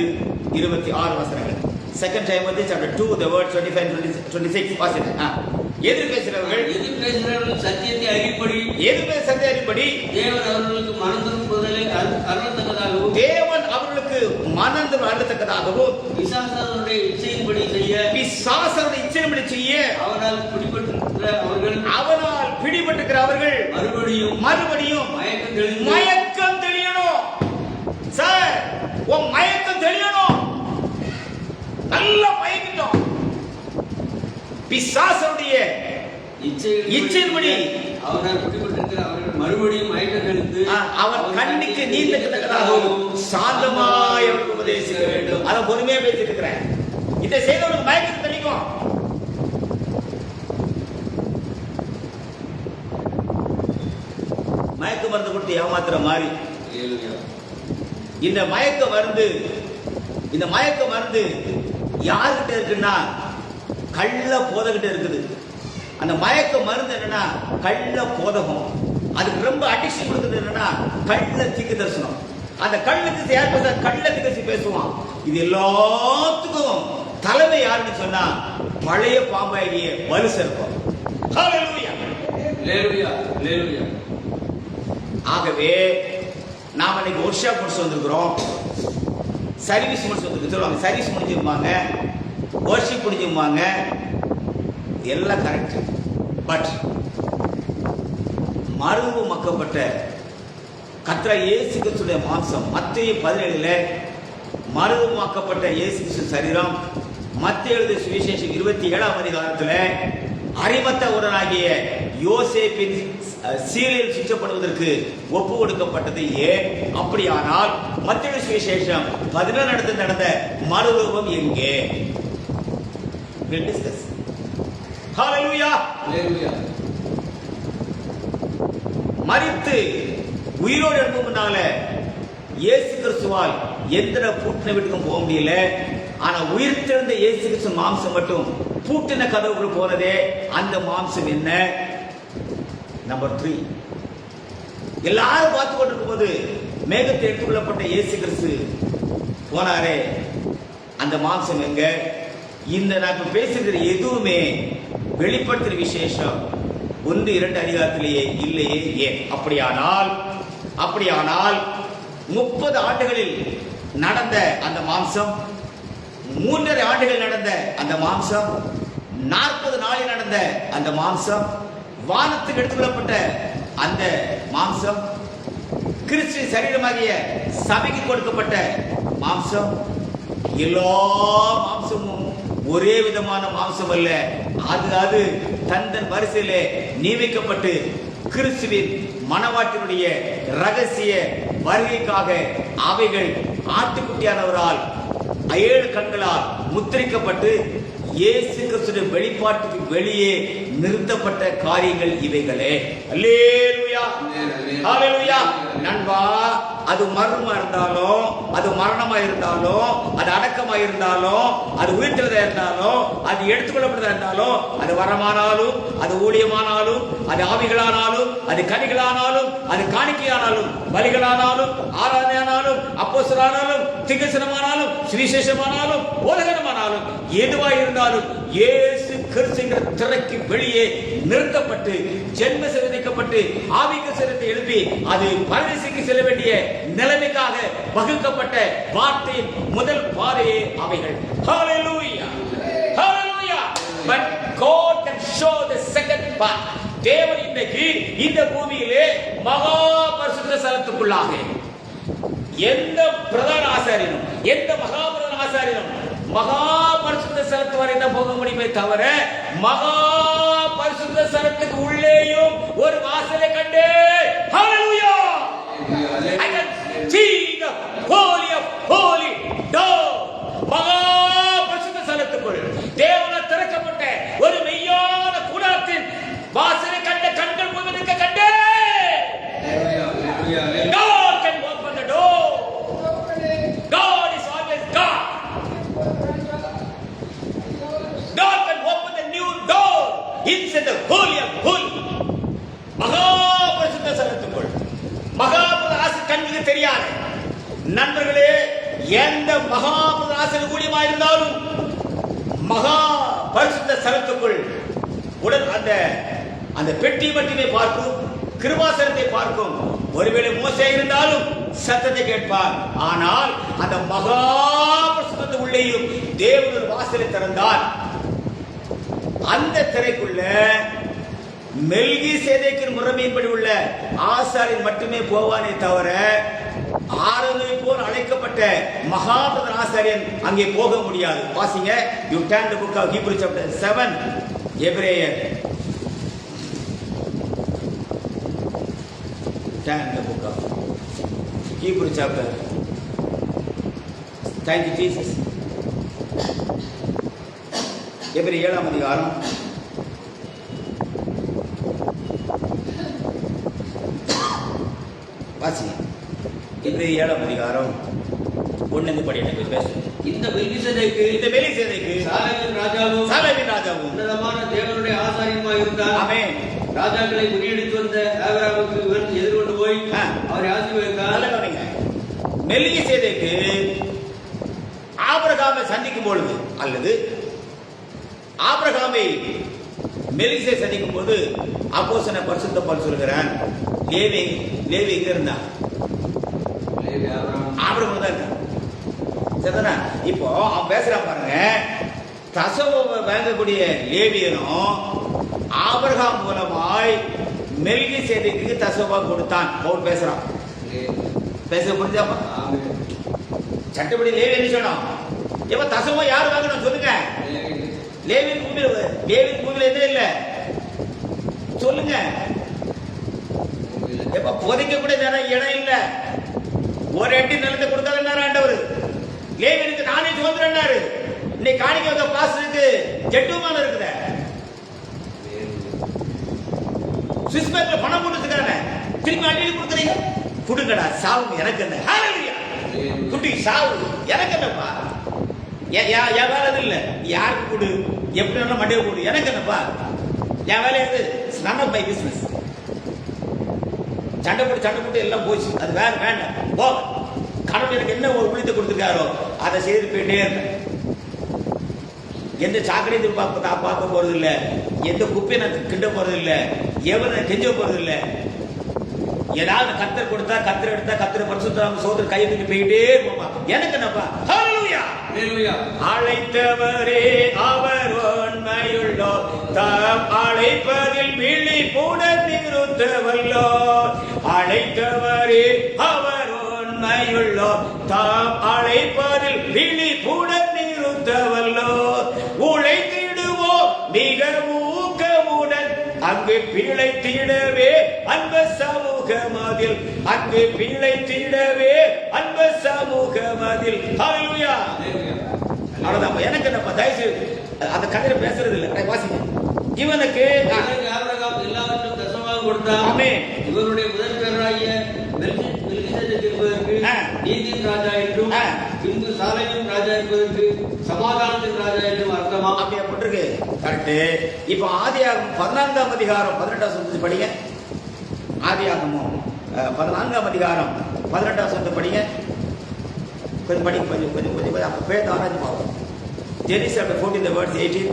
26 வசனங்கள். 2 Timothy chapter 2 the word 25 and 26 வாசிங்க. எதிர் பேசுகிறவர்கள் சத்தியத்தை அறிப்படி, சத்திய அறிப்படி தேவன் அவர்களுக்கு மனம் திரும்புதலை அருளத்தக்கதாகவும், தேவன் அவர்களுக்கு மனம் அருளத்தக்கதாகவும், பிசாசானுடைய இச்சையின்படி செய்ய அவனால் பிடிபட்டிருக்கிற அவர்கள் மறுபடியும் மயக்கம் தெளியணும். சார், உன் மயக்கம் தெளியணும். நல்லா மயக்கிட்டோம். பிசாசனுடைய இச்சையின்படி அவனால் பிடிபட்டிருக்கிற அவர்கள் மறுபடியும் மயக்கம் தெளிந்து அவன் கண்ணுக்கு நீந்தத்தக்கதாகவும் சாந்தமாய் அவருக்கு உபதேசிக்க வேண்டும். அதை பொறுமையா பேசிட்டு இருக்கிறேன். இதை செய்தவனுக்கு மயக்கம் தெளிக்கும். மயக்க மருந்து கொடுத்து ஏமாத்துற மாதிரி இந்த மயக்க மருந்து யாருகிட்ட இருக்குன்னா கள்ள போதகிட்ட இருக்குது. அந்த மயக்க மருந்து என்னன்னா கள்ள போதகம். அதுக்கு ரொம்ப அடிக்ஷன் கொடுக்குறது என்னன்னா கள்ள தீக்கு தரிசனம். அந்த கள்ளத்துக்கு யார் பேச கள்ள தீக்கசி பேசுவான். இது எல்லாத்துக்கும் தலைமை யாருன்னு சொன்னா பழைய பாம்பாகிய வலுசர்ப்பம். ஹல்லேலூயா ஹல்லேலூயா ஹல்லேலூயா. ஆகவே நாம இன்னைக்கு ஒர்க் ஷாப் முடிச்சு வந்திருக்கிறோம். சர்வீஸ் முடிச்சு வந்து சொல்லுவாங்க, சர்வீஸ் முடிஞ்சிருப்பாங்க, வர்ஷிப் முடிஞ்சிருப்பாங்க, எல்லாம் கரெக்ட். பட் மறுரூபமாக்கப்பட்ட கர்த்தர் இயேசு கிறிஸ்துவின் மாம்சம் மத்தேயு 17 மறுரூபமாக்கப்பட்ட இயேசு கிறிஸ்து சரீரம் மத்தேயு எழுதிய சுவிசேஷம் 27ஆம் அதிகாரத்தில் அரிமத்த உடனாகிய யோசேப்பின் சீரியல் சுற்றப்படுவதற்கு ஒப்பு கொடுக்கப்பட்டது. ஏன் அப்படியானால் மத்தேயு சுவிசேஷம் 17 நடந்த மறுரூபம் எங்கே? ஹல்லேலூயா ஹல்லேலூயா. மரித்து உயிரோடு எழுப்புனால இயேசு கிறிஸ்துவால் எந்த பூட்டின வீட்டுக்கும் போக முடியல. ஆனா உயிர்த்தெழுந்த இயேசு கிறிஸ்து மாம்சம் மட்டும் பூட்டின கதவுக்குள் போனதே. அந்த மாம்சம் என்ன? நம்பர் 3. எல்லாரும் பார்த்து கொண்டிருக்கும் போது மேகத்தை எடுத்துக்கொள்ளப்பட்ட இயேசு கிறிஸ்து போனாரே, அந்த மாம்சம் எங்க? இந்த நான் பேசுகிற எதுவுமே வெளிப்படுத்துற விசேஷம் 1-2 அதிகாரத்திலேயே இல்லையே. ஏன்? அப்படியானால் 30 ஆண்டுகளில் நடந்த அந்த மாம்சம், 3.5 ஆண்டுகள் நடந்த அந்த மாம்சம், 40 நாளில் நடந்த அந்த மாம்சம், வானத்துக்கு எடுத்துக்கொள்ளப்பட்ட அந்த மாம்சம், கிறிஸ்து சரீரமாகிய சபைக்கு கொடுக்கப்பட்ட மாம்சம், எல்லா மாம்சமும் ஒரே விதமான மாம்சம் அல்ல. அது தன் வரிசையிலே நியமிக்கப்பட்டு கிறிஸ்துவின் மனவாட்டினுடைய ரகசிய வருகைக்காக அவைகள் ஆட்டுக்குட்டியானவரால் 7 கண்களால் முத்திரிக்கப்பட்டு இயேசு கிறிஸ்துவின் வெளிப்பாட்டுக்கு வெளியே நிறுத்தப்பட்ட காரியங்கள் இவைகளே. அல்லேலூயா ஹல்லேலூயா. நண்பா, அது மர்மமா இருந்தாலும், அது மரணமா இருந்தாலும், அது அடக்கமா இருந்தாலும், அது உயிர்த்தெழுதா இருந்தாலும், அது எடுத்துக்கொள்ளப்பட்டதா இருந்தாலும், அது வரமானாலும், அது ஊழியமானாலும், அது ஆவிகளானாலும், அது கனிகளானாலும், அது காணிக்கையானாலும், பலிகளானாலும், ஆராதனையானாலும், அப்போஸ்தலரானாலும், தீர்க்கதரிசனமானாலும், சுவிசேஷமானாலும், போதகமானாலும், எதுவாக இருந்தாலும் இயேசு கிறிஸ்துங்கிற திரைக்கு வெளியே நிறுத்தப்பட்டு ஜென்ம சிறைக்கப்பட்டு ஆவிக்கு சிறத்தை எழுப்பி அது பரதேசிக்கு செல்ல வேண்டிய நிலைமைக்காக வகுக்கப்பட்ட வார்த்தையின் முதல் பாதையே அவைகள். Hallelujah. Hallelujah. But God can show the second part. தேவன் இன்றைக்கு இந்த பூமியிலே மகா பரிசுத்த ஸ்தலத்துக்குள்ளாக எந்த பிரதான ஆசாரியனும் எந்த மகாபிரதான ஆசாரியனும் மகா பரிசுத்த ஸ்தலத்து வரை தான் போக முடியுமே தவிர மகா பரிசுத்த ஸ்தலத்துக்கு உள்ளேயும் ஒரு வாசலை கண்டே. Hallelujah. I can see the holy of holy door. மகா பரிசுத்த ஸ்தலத்துக்குள் தேவனால் திறக்கப்பட்ட ஒரு மெய்யான கூடாரத்தின் வாசலை கண்ட கண்கள் முழுவதும் கண்டே. God can open the door. God is always God. God can open the new door inside the holy of holy. மகா பரிசுத்த ஸ்தலத்துக்குள் மகாபுராச கண்ணுக்கு தெரியாது. நண்பர்களே, எந்த மகாபுராசன கூடியமா இருந்தாலும் மகா பரிசுத்த ஸ்தலத்துக்குள் உடன் அந்த பெட்டி மட்டுமே பார்க்கும், கிருபாசனத்தை பார்க்கும். ஒருவேளை மோசே இருந்தாலும் சத்தத்தை கேட்பார். ஆனால் அந்த மகா பரிசுத்த உள்ளேயும் தேவன் வாசலை திறந்தார். அந்த திரைக்குள்ள மெல்கிசேதேக்கின் முறைமையின்படி உள்ள ஆசாரியன் மட்டுமே போவானே தவிர ஆரோனை போல் அழைக்கப்பட்ட மகாபிரதான ஆசாரியன் அங்கே போக முடியாது. வாசிங்க. You turn the book of Hebrew chapter 7. எபிரேயர் turn the book of Hebrew chapter. Thank you Jesus. எபிரேயர் 7ஆம் அதிகாரம் வாசி. எபிரேயர் 7ஆம் அதிகாரம் 1 படி எனக்கு பேசு. இந்த மெல்கிசேதேக்கு சாலேமின் ராஜாவும் உன்னதமான தேவனுடைய ஆசாரியமாய் இருந்தார். ஆமென். ராஜாக்களை முறியடித்து வந்த ஆபிரகாமுக்கு இவன் எதிர்கொண்டு போய் அவரை ஆசீர்வதித்தார். மெல்கிசேதேக்கு ஆபிரகாமை சந்திக்கும் பொழுது அல்லது ஆபிரகாமை மெல்கிசேதேக்கு சந்திக்கும் போது அப்போஸ்தலன் பரிசுத்த பவுல் சொல்கிறான், லேவி எங்க இருந்தான்? ஆபிரகாம் தான் இருக்கான். சரிதானா? இப்போ அவன் பேசுறான் பாருங்க. தசம வாங்கக்கூடிய லேவியனும் ஆபிரகாம் மூலமாய் மெல்கிசேதேக்குக்கு தசம கொடுத்தான். பவுல் பேசுறான். பேச புரிஞ்சாப்பா? சட்டப்படி லேவி என்ன சொன்னோம்? இப்ப தசமம் யார் வாங்கணும் சொல்லுங்க? லேவின் பூமியில என்ன இல்ல சொல்லுங்க? இப்ப புதைக்க கூட இடம் இல்ல. ஒரு அடி நிலத்தை கொடுக்காத ஆண்டவர். லேவியனுக்கு நானே சுதந்திரம்னாரு. இன்னைக்கு காணிக்க வந்த பாஸ்டருக்கு ஜெட்டுமான இருக்குத. சுவிஸ் பேங்க்ல பணம் போட்டுருக்காங்க. திரும்பி அள்ளி கொடுக்குறீங்க. குடுங்கடா சாவு எனக்கு என்ன? குட்டி சாவு எனக்கு என்னப்பா? என் வேலை இல்ல. யாருக்கு கொடு, எப்படி வேணா மண்டையை கொடு, எனக்கு என்னப்பா? என் வேலை எது? None of my business. சண்டை போட்டு எல்லாம் போச்சு. அது வேண்டாம் போ. கடவுள் எனக்கு என்ன ஒரு உளித்தை கொடுத்துருக்காரோ அதை செய்து போயிட்டே இருப்பேன். எந்த சாக்கடையும் பார்க்க போறது இல்லை. எந்த குப்பையை நான் கிண்ட போறது இல்லை. எவனை கெஞ்ச போறது இல்லை. ஏதாவது கத்தர் கொடுத்தா கத்தர் எடுத்தா கத்தர் பரிசுத்தம் சோதர் கையை தூக்கி போயிட்டே இருப்போமா? எனக்கு என்னப்பா? ஹல்லேலூயா. அழைத்தவரே அவர் உண்மையுள்ளோ, தாம் அழைப்பதில் விழிப்புடன் நிறுத்தவல்லோ. அழைத்தவரே அவர் உண்மையுள்ளோ, தாம் அழைப்பதில் விழிப்புடன் நிறுத்தவல்லோ. உழைத்திடுவோம் மிக ஊக்கமுடன் அங்கு பிழைத்திடவே அன்பு சமூகமதில். அங்கு பிழைத்திடவே அன்பு சமூகமதில். ஹல்லேலூயா. அவ்வளவுதான். எனக்கு என்னப்பா? தயவுசெய்து அந்த கதையில பேசுறது இல்லை. வாசிங்க. இவனுக்கு ஆபிரகாம் எல்லாவற்றும் தசமாக கொடுத்தான். ஆமென். இவருடைய முதல் பேராகிய மெல்கிசேதேக்கு என்பதற்கு நீதியின் ராஜா என்றும் பின்பு சாலேமின் ராஜா என்பதற்கு சமாதானத்தின் ராஜா என்றும் அர்த்தமா? அப்படியே போட்டிருக்கு. கரெக்ட். இப்போ ஆதியாகமம் 14ஆம் அதிகாரம் 18ஆம் வசனத்தை படிங்க. ஆதியாகமம் 14ஆம் அதிகாரம் 18ஆம் வசனத்தை படிங்க. கொஞ்சம் படிங்க. கொஞ்சம் அப்ப பேர் ஆராய்ச்சி பார்ப்போம். Genesis chapter 14 the verse 18.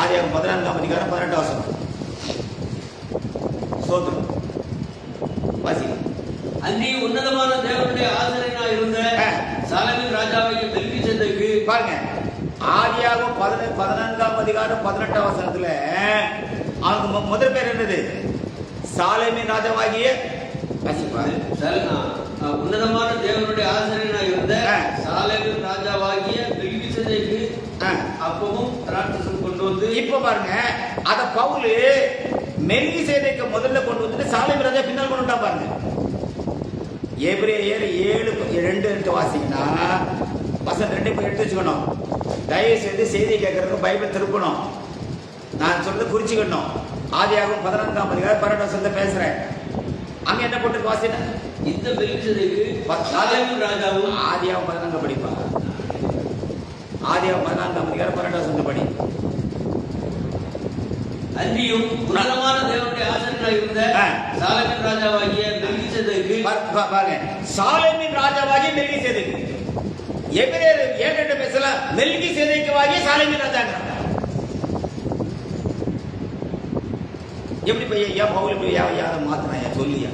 ஆதியாகமம் 14ஆம் அதிகாரம் 18ஆம் வசனம். ஸ்தோத்திரம். வாசி. அன்றி உன்னதமான தேவனுடைய ஆசிரியனாய் இருந்த சாலமோன் ராஜாவாகிய மெல்கிசேதேக்கு. பாருங்க, ஆதியாகமம் 14ஆம் அதிகாரம் 18ஆம் வசனத்துல அவனுக்கு முதல் பேர் என்னது? சாலேமின் ராஜாவாகிய உன்னதமான தேவனுடைய ஆசிரியனாய் இருந்த சாலேமின் ராஜாவாகிய மெல்கிசேதேக்கு அப்பமும் திராட்சரசம் கொண்டு வந்து. இப்ப பாருங்க, அத பவுல் மெல்கிசேதேக்கு முதல்ல கொண்டு வந்துட்டு சாலேமின் ராஜா பின்னால் கொண்டு வந்தா பாருங்க. எபிரேயர் 7:2 வாசிங்கன்னா வசனம் 2 போய் எடுத்து வச்சுக்கணும். தயவு செய்து செய்தி கேட்கறதுக்கு பைபிள் திருப்பணும். நான் சொல்றது குறிச்சுக்கணும். ஆதியாகமம் 14ஆம் அதிகாரம் 18ஆம் வசனத்துல பேசுறேன். அங்க என்ன போட்டு வாசினா இந்த மெல்கிசேதேக்கு சாலேமின் ராஜாவும். ஆதியாகமம் 14 படிப்பா. ஆதியாகமம் 14ஆம் அதிகாரம் 18ஆம் வசனத்தை படி. அன்றியும் உன்னதமான தேவனுடைய ஆசிரியனாய் இருந்த சாலேமின் ராஜாவாகிய மெல்கிசேதேக்கு. பாருங்க, சாலேமின் ராஜாவாகிய மெல்கிசேதேக்கு. எபிரேயர் 7:2 பேசல, மெல்கிசேதேக்குவாகிய சாலேமின் ராஜாங்க. எப்படி பையா பவுல் இப்படி யாரை மாத்தினா சொல்லியா?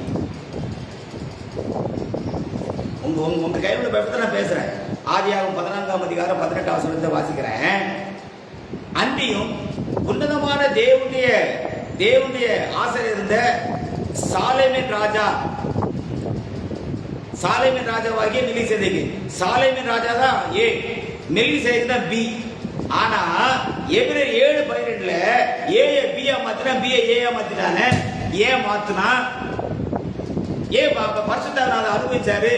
உங்க கையில பயப்பட நான் பேசுறேன். ஆதியாகமம் 14ஆம் அதிகாரம் 18ஆம் வசனத்தை வாசிக்கிறேன். அன்றியும் உன்னதமான தேவனுடைய ஆசிரியர் இருந்த சாலேமின் ராஜாவாகிய மெல்கிசேதேக்கு. சாலேமின் ராஜா தான் ஏ, மெல்கிசேதேக்கு தான் பி. ஆனா எபிரேயர் 7:12 ஏ பியா மாத்தினா, பி ஏ மாத்திட்டானே. ஏ மாத்தினா ஏ பரிசுத்தர் அனுபவிச்சாரு.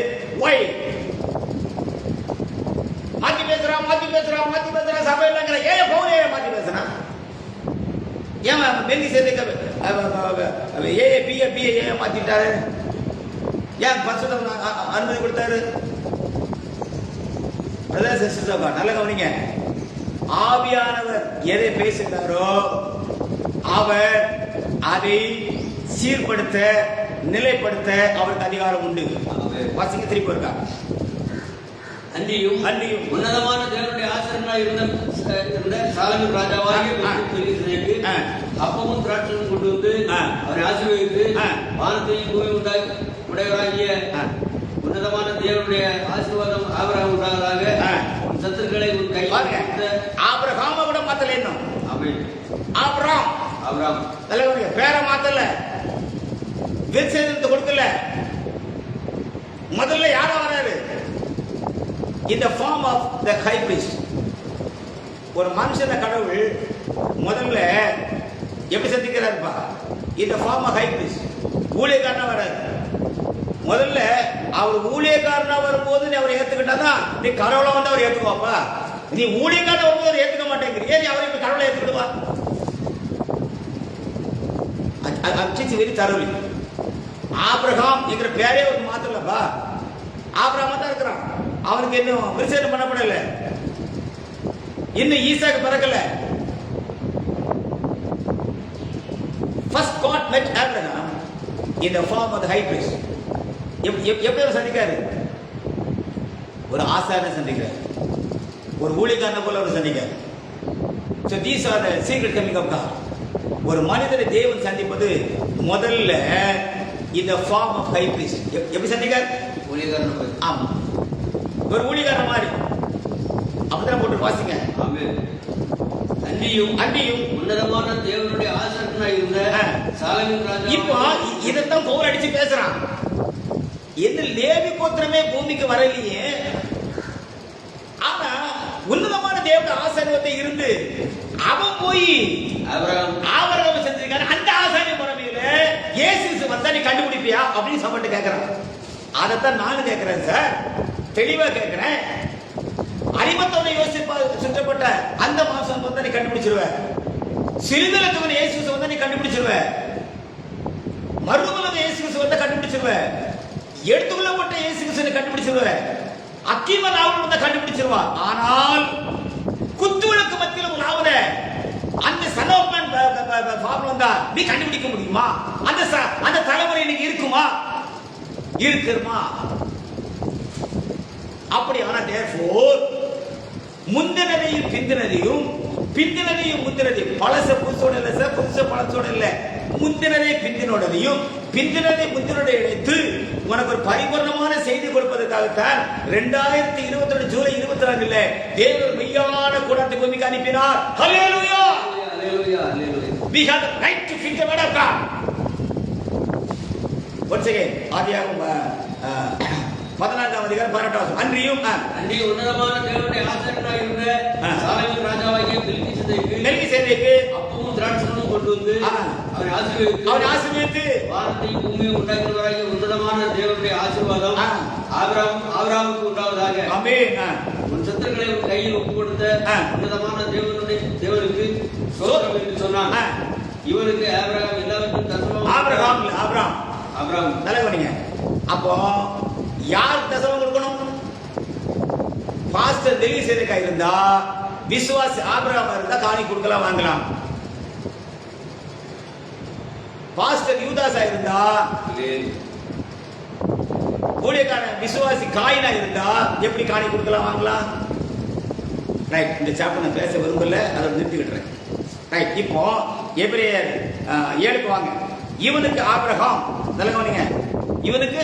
ஒய் மாத்தி பேசுறான் சபையிலங்கிற ஏ பவுலே மாத்தி பேசுறான். ஏன் மெல்கிசேதேக்கு ஏ பி ஏ மாத்திட்டாரு? ஏன் பரிசுத்தர் அனுமதி கொடுத்தாரு? நல்ல கவனிங்க. ஆவியானவர் எதை பேசுகிறாரோ அவர் அதை சீர்படுத்த, நிலைப்படுத்த அவருக்கு அதிகாரம் உண்டு. வாசிங்க, திருப்பி இருக்கா. அன்றியும் உன்னதமான தேவனுடைய ஆசிரியனாய் இருந்த சாலேமின் ராஜாவாகிய மெல்கிசேதேக்கு அப்பமும் திராட்சரசம் கொண்டு வந்து அவரை ஆசீர்வதித்து, வானத்தையும் பூமி உடையவராகிய உன்னதமான தேவனுடைய ஆசீர்வாதம் ஆபிரகாம் உண்டாவதாக. சத்துருக்களை உன் கை. ஆபிரகாம கூட மாத்தல. இன்னும் ஆபிரகாம் தலைவருடைய பேரை மாத்தல, விருட்சத்தை கொடுக்கல. முதல்ல யாரா வராரு? In the form of the high priest. ஒரு மனுஷன கடவுள் முதல்ல எப்படி சந்திக்கிறாருப்பா? In the form of high priest. ஊழியக்காரனா வராரு. முதல்ல அவர் ஊழியக்காரனா வரும்போது நீ அவரை ஏத்துக்கிட்டாதான் நீ கடவுளை வந்து அவர் ஏத்துக்குவாப்பா. நீ ஊழியக்காரனா வரும்போது அவர் ஏத்துக்க மாட்டேங்கிறியே, நீ அவரை கடவுளை ஏத்துக்கிடுவா? வெரி தரோலி. ஆபிரகாம் என்கிற பேரே ஒரு மாத்தலப்பா. ஆபிரகாமா தான் இருக்கிறான். அவனுக்கு இன்னும் விருட்சேதம் பண்ணப்படல, இன்னும் ஈசாக்கு பிறக்கல. First God met Abraham in the form of the high priest. எப்படி சந்திக்காரு? ஒரு ஆசாரியனை சந்திக்கிறார், ஒரு ஊழியக்காரனை போல ஒரு சந்திக்கிறார். So these are the secret coming of God. ஒரு மனிதனை தேவன் சந்திப்பது முதல்ல in the form of high priest. எப்படி சந்திக்கார்? ஊழியக்காரன். ஆமா, ஒரு ஊழியக்காரன் மாதிரி. அப்படிதான் போட்டு வாசிங்க. அன்றியும் உன்னதமான தேவனுடைய ஆசிரியனாய் இருந்த சாலேமின் ராஜா. இப்போ இதைத்தான் பவுல் அடிச்சு பேசுறான். என்ன லேவி கோத்திரமே பூமிக்கு வரலையே, ஆனா உன்னதமான தேவனுடைய ஆசீர்வாதத்தை இருந்து அவன் போய் ஆபிரகாம் செஞ்சிருக்காரு. அந்த ஆசாரிய முறைமையில இயேசு வந்தா நீ கண்டுபிடிப்பியா அப்படின்னு சம்பட்டு கேட்கிறான். அதைத்தான் நானும் கேட்கிறேன் சார், தெளிவா கேட்கிறேன். அடிமத்தோட சுற்றப்பட்ட அந்த மாசம் வந்தா நீ கண்டுபிடிச்சிருவ. சிறுதலத்துவன் இயேசு வந்தா நீ கண்டுபிடிச்சிருவ. மருதுமலன் இயேசு வந்தா கண்டுபிடிச்சிருவ. எடுத்துக்கொள்ளப்பட்ட இயேசு கண்டுபிடிச்சிருவ. அக்கிமன் அவன் வந்தா கண்டுபிடிச்சிருவா. ஆனால் குத்துவிளக்கு மத்தியில் ஒரு ஆவத அந்த சனோப்பன் ஃபார்முலா வந்தா நீ கண்டுபிடிக்க முடியுமா? அந்த தலைமுறை இன்னைக்கு இருக்குமா? இருக்குமா? அப்படி. ஆனா தேர்ஃபோர் முந்தினதையும் பிந்தினதையும் பிந்தினதையும் முந்தினதையும், பழச புதுசோட இல்ல சார், புதுச பழசோட இல்ல, முந்தினதை பிந்தினோடதையும் பிந்தினதை முந்தினோட இணைத்து உனக்கு ஒரு பரிபூர்ணமான செய்தி கொடுப்பதற்காகத்தான் 2022 ஜூலை 24 தேவன் மெய்யான கூட்டத்தை பூமிக்கு அனுப்பினார். ஹல்லேலூயா, ஹல்லேலூயா, ஹல்லேலூயா. we have the right to preach the word of God. once again ஆதியாகமம் 14ஆம் அதிகாரம் 18ஆம் வசனம். அன்றியும் உன்னதமான தேவனுடைய ஆசாரியனாய் இருந்த சாலமோன் ராஜாவாகிய மெல்கிசேதேக்கு அப்பமும் திராட்சைரசமும் கொண்டு வந்து அவனை ஆசீர்வதித்து வானத்தையும் பூமியையும் உண்டாக்குகிறவராகிய உன்னதமான தேவனுடைய ஆசீர்வாதம் ஆபிரகாமுக்கு உண்டாவதாக. ஆமென். உன் சத்துருக்களை உன் கையில் ஒப்புக் கொடுத்த உன்னதமான தேவனுக்கு ஸ்தோத்திரம் என்று சொன்னான். இவனுக்கு ஆபிரகாம் எல்லாவற்றையும் தசமம். ஆபிரகாம் நல்லா கவனிங்க. அப்போ யார் தசமம் கொடுக்கணும்? பாஸ்டர் மெல்கிசேதேக்கா இருந்தா, விசுவாசி ஆபிரகாம் இருந்தா காணி கொடுக்கலாம், வாங்கலாம். பாஸ்டர் யூதாஸா இருந்தா, ஊழியக்கான விசுவாசி காயினா இருந்தா எப்படி காணி கொடுக்கலாம், வாங்கலாம்? ரைட். இந்த சாப்டர் நான் பேச விரும்பல, அதை நிறுத்திக்கிட்டுறேன். ரைட். இப்போ எபிரேயர் 7க்கு வாங்க. இவனுக்கு ஆபிரகாம், நல்லா கவனிங்க, இவனுக்கு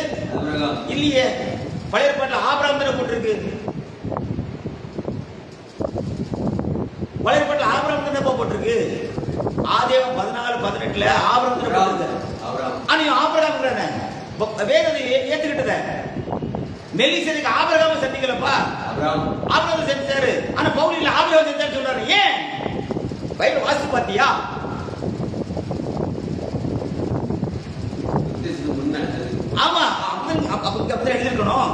இல்லையே, பழைய ஏற்பாட்டில் ஆபிரகாம் தானே போட்டிருக்கு. பழைய ஏற்பாட்டில் ஆபிரகாம் தானே போட்டிருக்கு. ஆதியாகமம் 14:18 ஆபிரகாம் தானே போட்டிருக்கு. ஆனா ஆபிரகாம் தானே வேதத்தை ஏத்துக்கிட்டத. மெல்கிசேதேக்கு ஆபிரகாம் சந்திக்கலப்பா, ஆபிரகாம் செஞ்சாரு. ஆனா பவுல் இல்ல, ஆபிரகாம் செஞ்சாரு சொல்றாரு. ஏன்? பைபிள் வாசித்து பாத்தியா? ஆமா, அப்படி எழுதிருக்கணும்.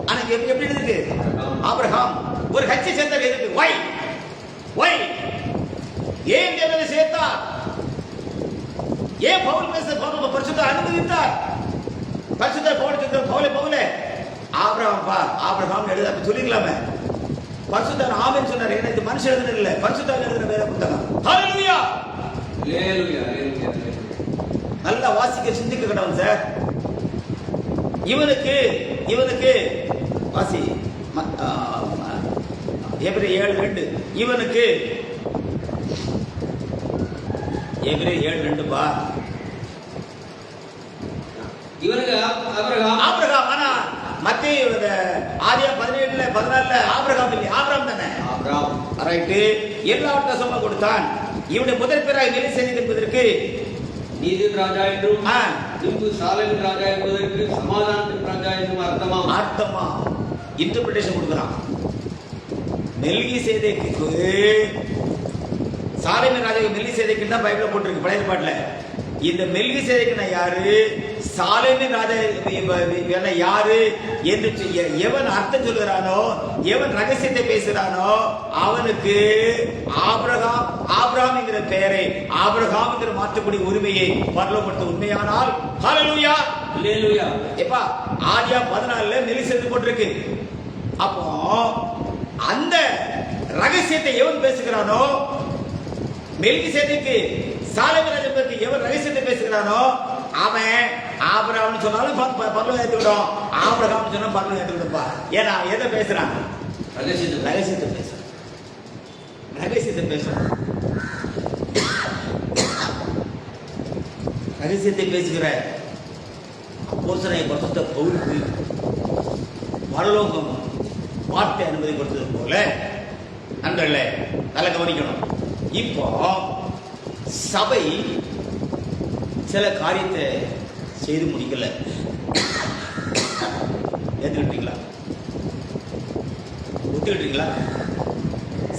ஆனா எப்படி எழுதிருக்கு? ஆபிரகாம் ஒரு கட்சி சேர்ந்தார். எதுக்கு? வை ஏன் தேவனை சேர்த்தார்? ஏன் பவுல் பேச பரிசுத்தர் அனுமதித்தார்? பரிசுத்தர் பவுலே ஆபிரகாம் எழுத சொல்லிக்கலாமே. பரிசுத்தர் ஆமென் சொன்னார். ஏன்னா இது மனுஷன் எழுதுனது இல்ல, பரிசுத்தர் எழுதுற வேற புத்தகம். ஹல்லேலூயா, ஹல்லேலூயா, ஹல்லேலூயா. நல்லா வாசிக்க சிந்திக்க கடவுள் சார். இவனுக்கு வாசி எபிரேயர் 7:2. இவனுக்கு எபிரேயர் 7:2 பா. இவனுக்கு ஆபிரகாம். ஆனா மத்தேயு ஆதியாகமம் 17:14 ஆபிரகாம் இல்லை, ஆபிரகாம் தானே. ரைட்டு. எல்லாவற்றையும் சொல்ல கொடுத்தான். இவனுடைய முதல் பேராக மெல்கிசேதேக்கு என்பதற்கு நீதியின் ராஜா என்றும் பின்பு சாலேமின் ராஜா என்பதற்கு சமாதானத்தின் ராஜா என்றும் அர்த்தமா இன்டர்பிரேஷன் கொடுக்குறான். மெல்கிசேதேக்கு சாலேமின் ராஜா மெல்கிசேதேக்கு தான் பைபிள்ல போட்டிருக்கு, பழைய ஏற்பாட்டுல. இந்த மெல்கிசேதேக்குனா யாரு, சாலேமின் ராஜா யாரு என்று எவன் அர்த்தம் சொல்லுகிறானோ, எவன் ரகசியத்தை பேசுகிறானோ அவனுக்கு ஆபிரகாம் என்கிற பெயரை ஆபிரகாம் என்கிற மாற்றக்கூடிய உரிமையை பரலோகப்படுத்த உண்மையானால் ஹல்லேலூயா, ஹல்லேலூயா. எப்பா ஆதியாகமம் 14 மெல்கிசேதேக்கு போட்டிருக்கு. அப்போ அந்த ரகசியத்தை எவன் பேசுகிறானோ, மெல்கிசேதேக்கு சாலேமின் ராஜா பற்றி எவன் ரகசியத்தை பேசுகிறானோ அவன் ஆபிரகாம்னு சொன்னாலும் பரலோகம் ஏத்துக்கிடும், ஆபிரகாம்னு சொன்னா பரலோகம் ஏத்துக்கிடும்பா. ஏன்னா எதை பேசுறான்? ரகசியத்தை பேசுகிற அப்போஸ்தலனாகிய பரிசுத்த பவுலுக்கு பரலோகம் வார்த்தை அனுமதி கொடுத்தது போல நண்பர்களே நல்லா கவனிக்கணும். இப்போ சபை சில காரியத்தை செய்து முடிக்கல. ஏத்துக்கிட்டீங்களா? ஒத்துக்கிட்டீங்களா?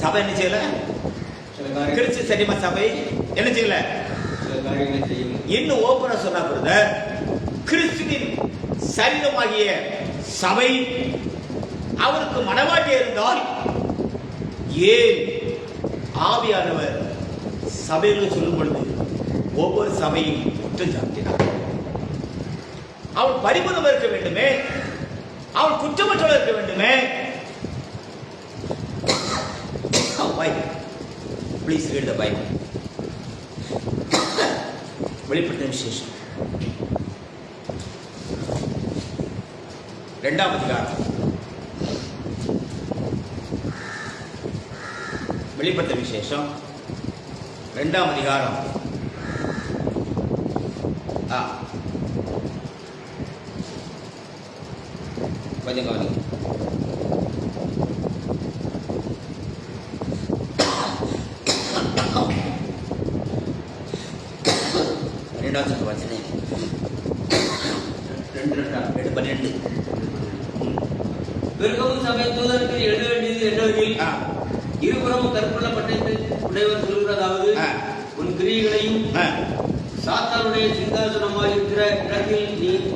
சபை என்ன செய்யல? கிறிஸ்து சரிமா சபை என்ன செய்யல? இன்னும் ஓப்பனா சொன்னா பிரதர், கிறிஸ்துவின் சரீரமாகிய சபை அவருக்கு மனவாட்டி இருந்தால் ஏன் ஆவியானவர் சபையில் சொல்லும் பொழுது ஒவ்வொரு சபையும் குற்றம் சாட்டினார்? அவள் பரிபூரணம் இருக்க வேண்டுமே, அவள் குற்றமற்றவள் இருக்க வேண்டுமே. Please read the Bible. வெளிப்படுத்தின விசேஷம் 2ஆம் அதிகாரம் வெளிப்படுத்த விசேஷம் 2ஆம் அதிகாரம். கொஞ்சம் கவனிங்க. 2ஆம் வசனம் 2:12. பெருகவும் சபை தூதருக்கு எழுத வேண்டியது என்னவெனில், இருபுறமும் கற்புள்ள பட்டயத்தை உடையவர் சொல்கிறதாவது, உன் கிரியைகளையும் சாத்தானுடைய சிங்காசனமாக இருக்கிற இடத்தில்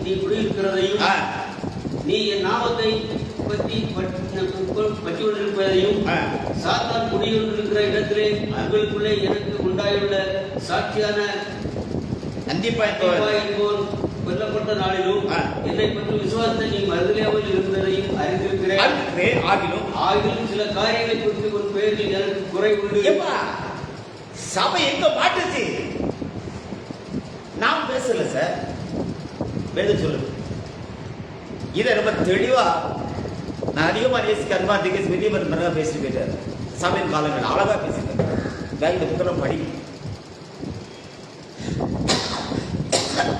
நீ குடியிருக்கிறதையும், நீ என் நாமத்தை பற்றி கொண்டிருப்பதையும், சாத்தான் குடியிருக்கிற இடத்திலே உங்களுக்குள்ளே எனக்கு உண்டாயுள்ள சாட்சியான என்போர் கொல்லப்பட்ட நாளிலும் என்னை பற்றி விசுவாசத்தை நீ மறுதலியாமல் இருந்ததையும் அறிந்திருக்கிறேன். ஆகிலும் சில காரியங்களை குறித்து உன் பெயரில் எனக்கு குறை உண்டு. சபை எங்க மாட்டுச்சு? நாம் பேசல சார், வேதம் சொல்லுது. இதை ரொம்ப தெளிவா நான் அதிகமா நேசிக்க அன்பா திகேஷ் வெளியவர் நிறைய பேசிட்டு போயிட்டாரு. சபையின் காலங்கள் அழகா பேசிட்டாரு. இந்த புத்தகம் படி.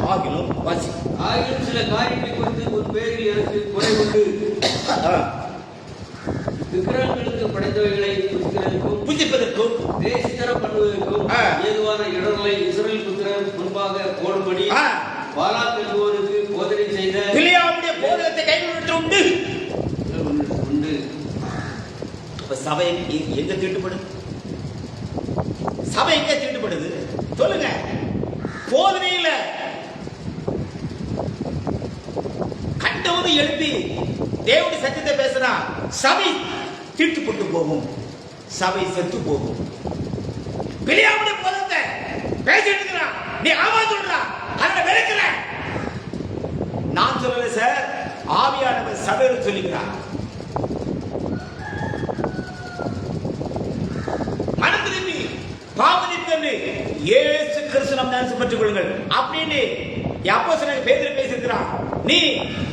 ஆகிலும் சில காரியங்களை குறித்து உன் பேரில் எனக்கு குறை உண்டு. விக்கிரகங்களுக்கு படைத்தவைகளை புஜிப்பதற்கும் தேசித்தரம் பண்ணுவதற்கும் ஏதுவான இடர்களை இஸ்ரவேல் புத்திரர் முன்பாக போடும்படி பாலாக் என்பவனுக்கு போதனை செய்த பிலியாமுடைய போதகத்தை கைவிட்டு உண்டு. சபை எங்க தீட்டுப்படுது? சபை எங்க தீட்டுப்படுது சொல்லுங்க. போதனையில கண்டவனை எழுப்பி தேவனுடைய சத்தியத்தை பேசுறா, சபை தீட்டுப்பட்டு போகும், சபை செத்து போகும். பிலியாமுடைய போதகத்தை பேசிட்டு இருக்கிறான், நீ ஆமா சொல்றா, அதை வெறுக்கிற. நான் சொல்லல சார், ஆவியானவர் சபையில் சொல்லிக்கிறார். மனம் திரும்பி பாவனிப்பு இயேசு கிறிஸ்து நாம் ஞானம் பெற்றுக் கொள்ளுங்கள் அப்படின்னு அப்போஸ்தலன் பேதுரு பேசியிருக்கிறான். நீ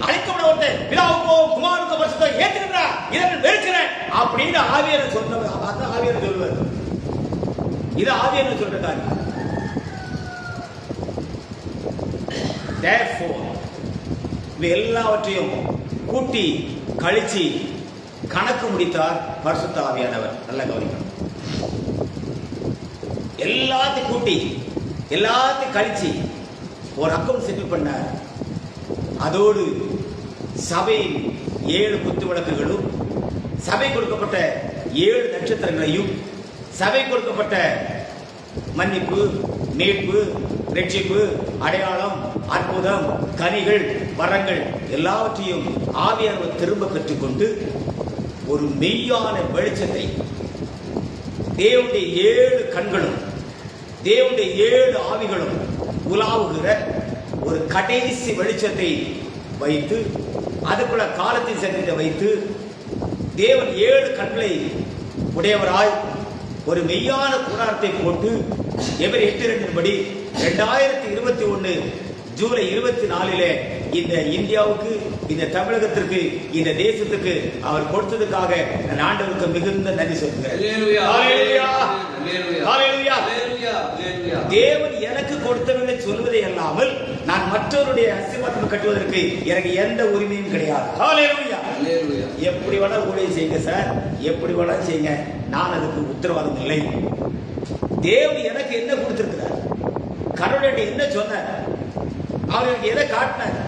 அழைக்கப்பட ஒருத்தன் பிதாவுக்கோ குமாரனுக்கோ பரிசுத்தோ ஏத்துக்கிறா, இதை வெறுக்கிற அப்படின்னு ஆவியானவர் சொன்னவர். அதான் ஆவியானவர் சொல்லுவார். இது ஆவியானவர் சொல்ற காரியம். Therefore, எல்லாவற்றையும் கூட்டி கழிச்சு கணக்கு முடித்தார் பரிசுத்த ஆவியானவர். நல்ல கவனிக்கணும். எல்லாத்தையும் கூட்டி எல்லாத்தையும் கழிச்சு ஒரு அக்கவுண்ட் செட்டில் பண்ணார். அதோடு சபையின் 7 குத்து விளக்குகளும், சபை கொடுக்கப்பட்ட 7 நட்சத்திரங்களையும், சபை கொடுக்கப்பட்ட மன்னிப்பு, மீட்பு, ரட்சிப்பு, அடையாளம், அற்புதம், கனிகள், வரங்கள் எல்லாவற்றையும் ஆவியானவர் திரும்ப பெற்றுக்கொண்டு ஒரு மெய்யான வெளிச்சத்தை, தேவனுடைய 7 கண்களும் தேவனுடைய 7 ஆவிகளும் உலாவுகிற ஒரு கடைசி வெளிச்சத்தை வைத்து, அதுக்குள்ள காலத்தின் சத்தியத்தை வைத்து, தேவன் 7 கண்களை உடையவராய் ஒரு மெய்யான கூடாரத்தை போட்டு எபிரேயர் 8:2 படி 2021 ஜூலை 24 இந்த இந்தியாவுக்கு, இந்த தமிழகத்திற்கு, இந்த தேசத்துக்கு அவர் கொடுத்ததுக்காக நான் ஆண்டவருக்கு மிகுந்த நன்றி சொல்கிறேன். தேவன் எனக்கு கொடுத்தவர்களை சொல்வதை அல்லாமல் நான் மற்றவருடைய ஆசீர்வாதம் கட்டுவதற்கு எனக்கு எந்த உரிமையும் கிடையாது. எப்படி வேணா ஊழியம் செய்யுங்க சார், எப்படி வேணா செய்யுங்க, நான் அதுக்கு உத்தரவாதம் இல்லை. தேவன் எனக்கு என்ன கொடுத்திருக்கிறார், கடவுளுடைய என்ன சொன்னார், அவருக்கு எதை காட்டினார்,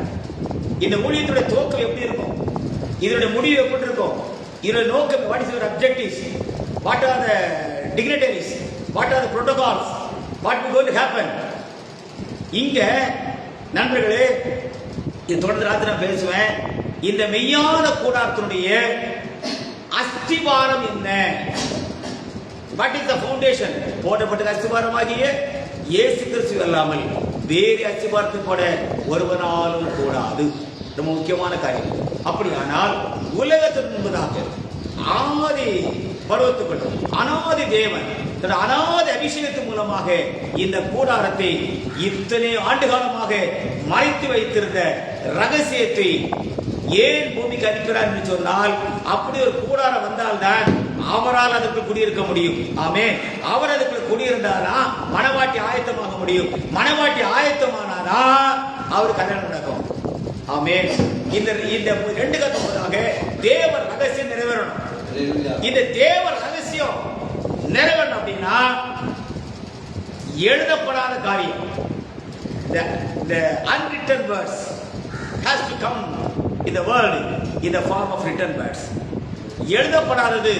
இந்த ஊழியத்துடைய துவக்கம் எப்படி இருக்கும், இதனுடைய முடிவு எப்படி இருக்கும், இதனுடைய நோக்கம், what is your objectives, what are the dignitaries, what are the protocols, what is going to happen. இங்க நண்பர்களே, இது தொடர்ந்து ராத்திரி நான் பேசுவேன். இந்த மெய்யான கூடாரத்தினுடைய அஸ்திவாரம் என்ன, வாட் இஸ் த ஃபவுண்டேஷன், போடப்பட்ட அஸ்திவாரமாகிய இயேசு கிறிஸ்து அல்லாமல் வேறு அஸ்திவாரத்தை போட ஒருவனாலும் கூடாது. ரொம்ப முக்கியமான காரியம். அப்படியானால் உலகத்திற்கு முன்பதாக ஆதி பருவத்துக்குள் அனாதி தேவன் தன் அனாதி அபிஷேகத்தின் மூலமாக இந்த கூடாரத்தை இத்தனை ஆண்டு காலமாக மறைத்து வைத்திருந்த ரகசியத்தை ஏன் பூமிக்கு அனுப்பினார் என்று சொன்னால், அப்படி ஒரு கூடாரம் வந்தால்தான் அவரால் அதுக்குள் குடியிருக்க முடியும். ஆமே, அவர் அதுக்குள் குடியிருந்தாதான் மனவாட்டி ஆயத்தமாக முடியும். மனவாட்டி ஆயத்தமானாரா அவர் கல்யாணம் நடக்கும். ஆமே, இந்த 2:19 தேவ ரகசியம் நிறைவேறணும். இந்த தேவ ரகசியம் நிறைவேறணும் அப்படின்னா எழுதப்படாத காரியம், the unwritten words has to come in the world in the form of written words. எழுதப்படாதது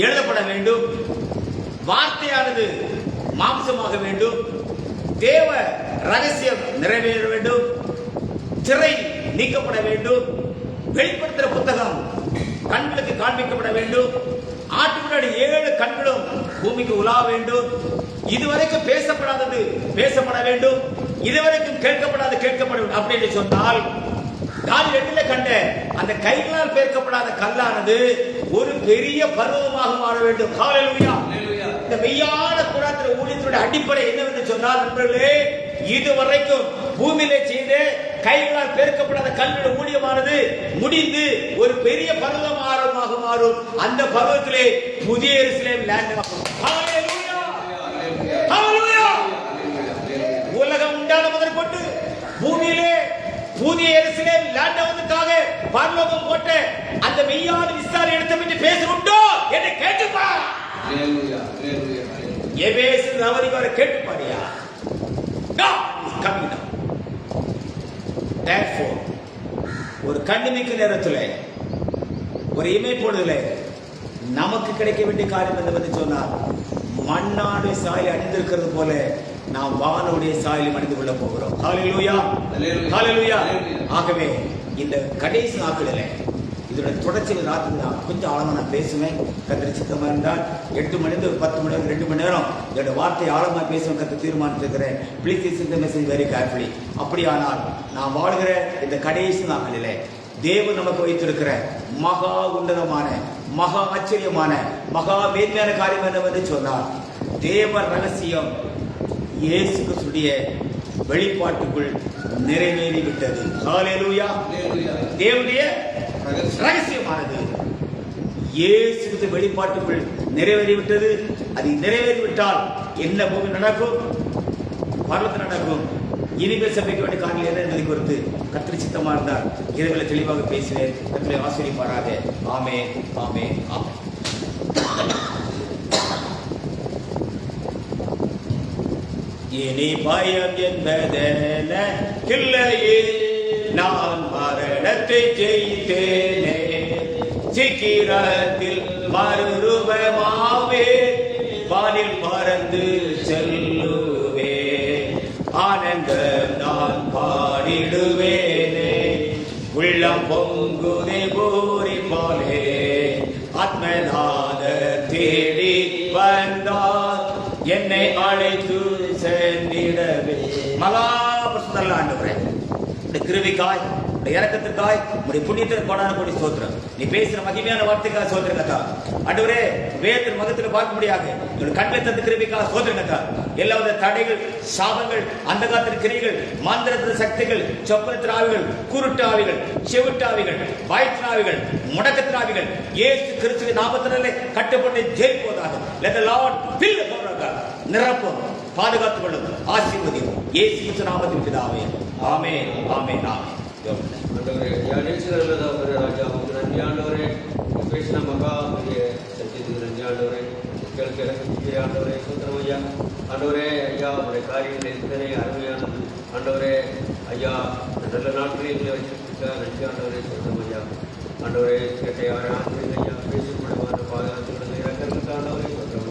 எழுதப்பட வேண்டும். வார்த்தையானது மாம்சமாக வேண்டும். தேவ ரகசியம் நிறைவேற வேண்டும். திரை நீக்கப்பட வேண்டும். வெளிப்படுத்துற புத்தகம் கண்களுக்கு காண்பிக்கப்பட வேண்டும். ஆட்டுக்குடி 7 கண்களும் பூமிக்கு உலா வேண்டும். இதுவரைக்கும் பேசப்படாதது பேசப்பட வேண்டும். இதுவரைக்கும் கேட்கப்படாது கேட்கப்பட வேண்டும். அப்படின்னு சொன்னால் நான் 2 கண்ட அந்த கைகளால் பேர்க்கப்படாத கல்லானது ஒரு பெரிய பருவமாக மாற வேண்டும். ஹல்லேலூயா. இந்த மெய்யான குராத்திர ஊழியத்தினுடைய அடிப்படை என்னவென்று சொன்னால், நண்பர்களே, இதுவரைக்கும் பூமியிலே செய்த கைகளால் பேர்க்கப்படாத கல்லுடைய ஊழியமானது முடிந்து ஒரு பெரிய பருவமாக மாறும். அந்த பருவத்திலே புதிய எருசலேம் லேண்ட் ஆகும். ஹல்லேலூயா. ஹல்லேலூயா. உலகம் உண்டான முதற்கொண்டு பூமியிலே புதிய எருசலேம் லேண்ட் ஆவதற்காக பரலோகம் போட்ட அந்த மெய்யான விஸ்தார இடத்தை பற்றி பேசுறோண்டோ என்று கேட்டுப்பா. ஹல்லேலூயா. ஹல்லேலூயா. எபேசு நவரிக்கு வர கேட்டுப்பாடியா. God is coming down. Therefore, ஒரு கண்ணிமைக்கு நேரத்தில் ஒரு இமை போடுதல நமக்கு கிடைக்க வேண்டிய காரியம் என்னவென்று சொன்னால், மண்ணாடு சாயலை அணிந்திருக்கிறது போல நாம் வானுடைய சாயலை அணிந்து கொள்ள போகிறோம். ஹல்லேலூயா. ஹல்லேலூயா. ஆகவே இந்த கடைசி நாட்களில் இதோட தொடர்ச்சியில் ராத்திரி நான் கொஞ்சம் ஆழமாக நான் பேசுவேன். கத்திரி சித்தமாக இருந்தால் 8 மணிந்து 10 மணி 2 மணி நேரம் இதோட வார்த்தையை ஆழமாக பேசுவேன். கற்று தீர்மானித்திருக்கிறேன். Please listen the message very carefully. அப்படியானால் நாம் வாழ்கிற இந்த கடைசி நாட்களிலே தேவன் நமக்கு வைத்திருக்கிற மகா உன்னதமான, மகா ஆச்சரியமான, மகா மேன்மையான காரியம் என்னவென்று சொன்னால், தேவ ரகசியம் இயேசு கிறிஸ்துவின் வெளிப்பாட்டுக்குள் நிறைவேறிவிட்டது. ஹல்லேலூயா. தேவனுடைய ரகசியமானது இயேசு கிறிஸ்து வெளிப்பாட்டுக்குள் நிறைவேறிவிட்டது. அது நிறைவேறிவிட்டால் என்ன பூமி நடக்கும், பரலோகத்தில் நடக்கும். இனிமேல் சபைக்கு வேண்டிய காரியங்கள் என்ன என்பதை குறித்து கர்த்தர் சித்தமாக இருந்தால் இரவில் தெளிவாக பேசுவேன். கர்த்தரை ஆசீர்வதிப்பாராக. ஆமென். ஆமென். ஆமென். இனி பயம் என்பதென இல்லையே, நான் மரணத்தை ஜெயித்தேனே. சீக்கிரத்தில் மறுரூபமாவே வானில் பறந்து செல்லுவே. ஆனந்தம் நான் பாடிடுவேனே. உள்ளம் பொங்குதே பூரி போலே. ஆத்மநாத தேடி வந்தார் என்னை அழைத்து சென்றிடவே. மகா பரிசுத்த ஆண்டவரே, கிருபைக்காய், இரக்கத்திற்காய், உடைய புண்ணியத்திற்கு கொண்டாட கூடிய ஸ்தோத்திரம். நீ பேசுற மகிமையான வார்த்தைக்காக ஸ்தோத்திரம் கத்தா. ஆண்டவரே, வேதத்தின் மகத்தில் பார்க்க முடியாது உங்களுடைய கண்களை தந்து கிருபைக்காக ஸ்தோத்திரம் கத்தா. எல்லாவித தடைகள், சாபங்கள், அந்தகாரத்தின் கிரிகள், மந்திரத்தின் சக்திகள், சொப்பனத்தின் ஆவிகள், குருட்டு ஆவிகள், செவிட்டு ஆவிகள், வாய்த்தின் ஆவிகள், முடக்கத்தின் ஆவிகள் இயேசு கிறிஸ்துவின் நாமத்தினாலே கட்டப்பட்டு ஜெயிப்போதாக. Let the Lord fill the power of God. நிரப்பும், பாதுகாத்துக் கொள்ளும், ஆசீர்வதியும் இயேசு கிறிஸ்து நாமத்தில் பிதாவே. ஆமென். ஆமென். ஆமென். ஆண்டவரே, யானேஸ்வரர் ராஜா, உங்களுக்கு நன்றி ஆண்டவரே. பேசின மகா பெரிய சத்தியத்துக்கு நன்றி ஆண்டவரே. கேட்க ஆண்டவரே, சுத்தரம் ஐயா. ஆண்டவரே, ஐயா உடைய காரியங்கள் எத்தனை அருமையானது ஆண்டவரே. ஐயா நல்ல நாட்களே எங்களை வச்சிருக்க நன்றி ஆண்டவரே. சுத்தரம் ஐயா. ஆண்டவரே, கேட்ட யாரை ஆண்டவரே ஐயா பேசக்கூடமான பாதுகாத்துக்கிறது இறக்கிறதுக்கு ஆண்டவரே. சுத்தரம்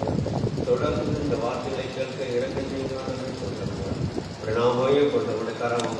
தொடர்ந்து இந்த வார்த்தைகளை கேட்க இறக்க செய்ய ஆண்டவரே. சுத்தரம் நாமையே கொண்டவருடைய கரம்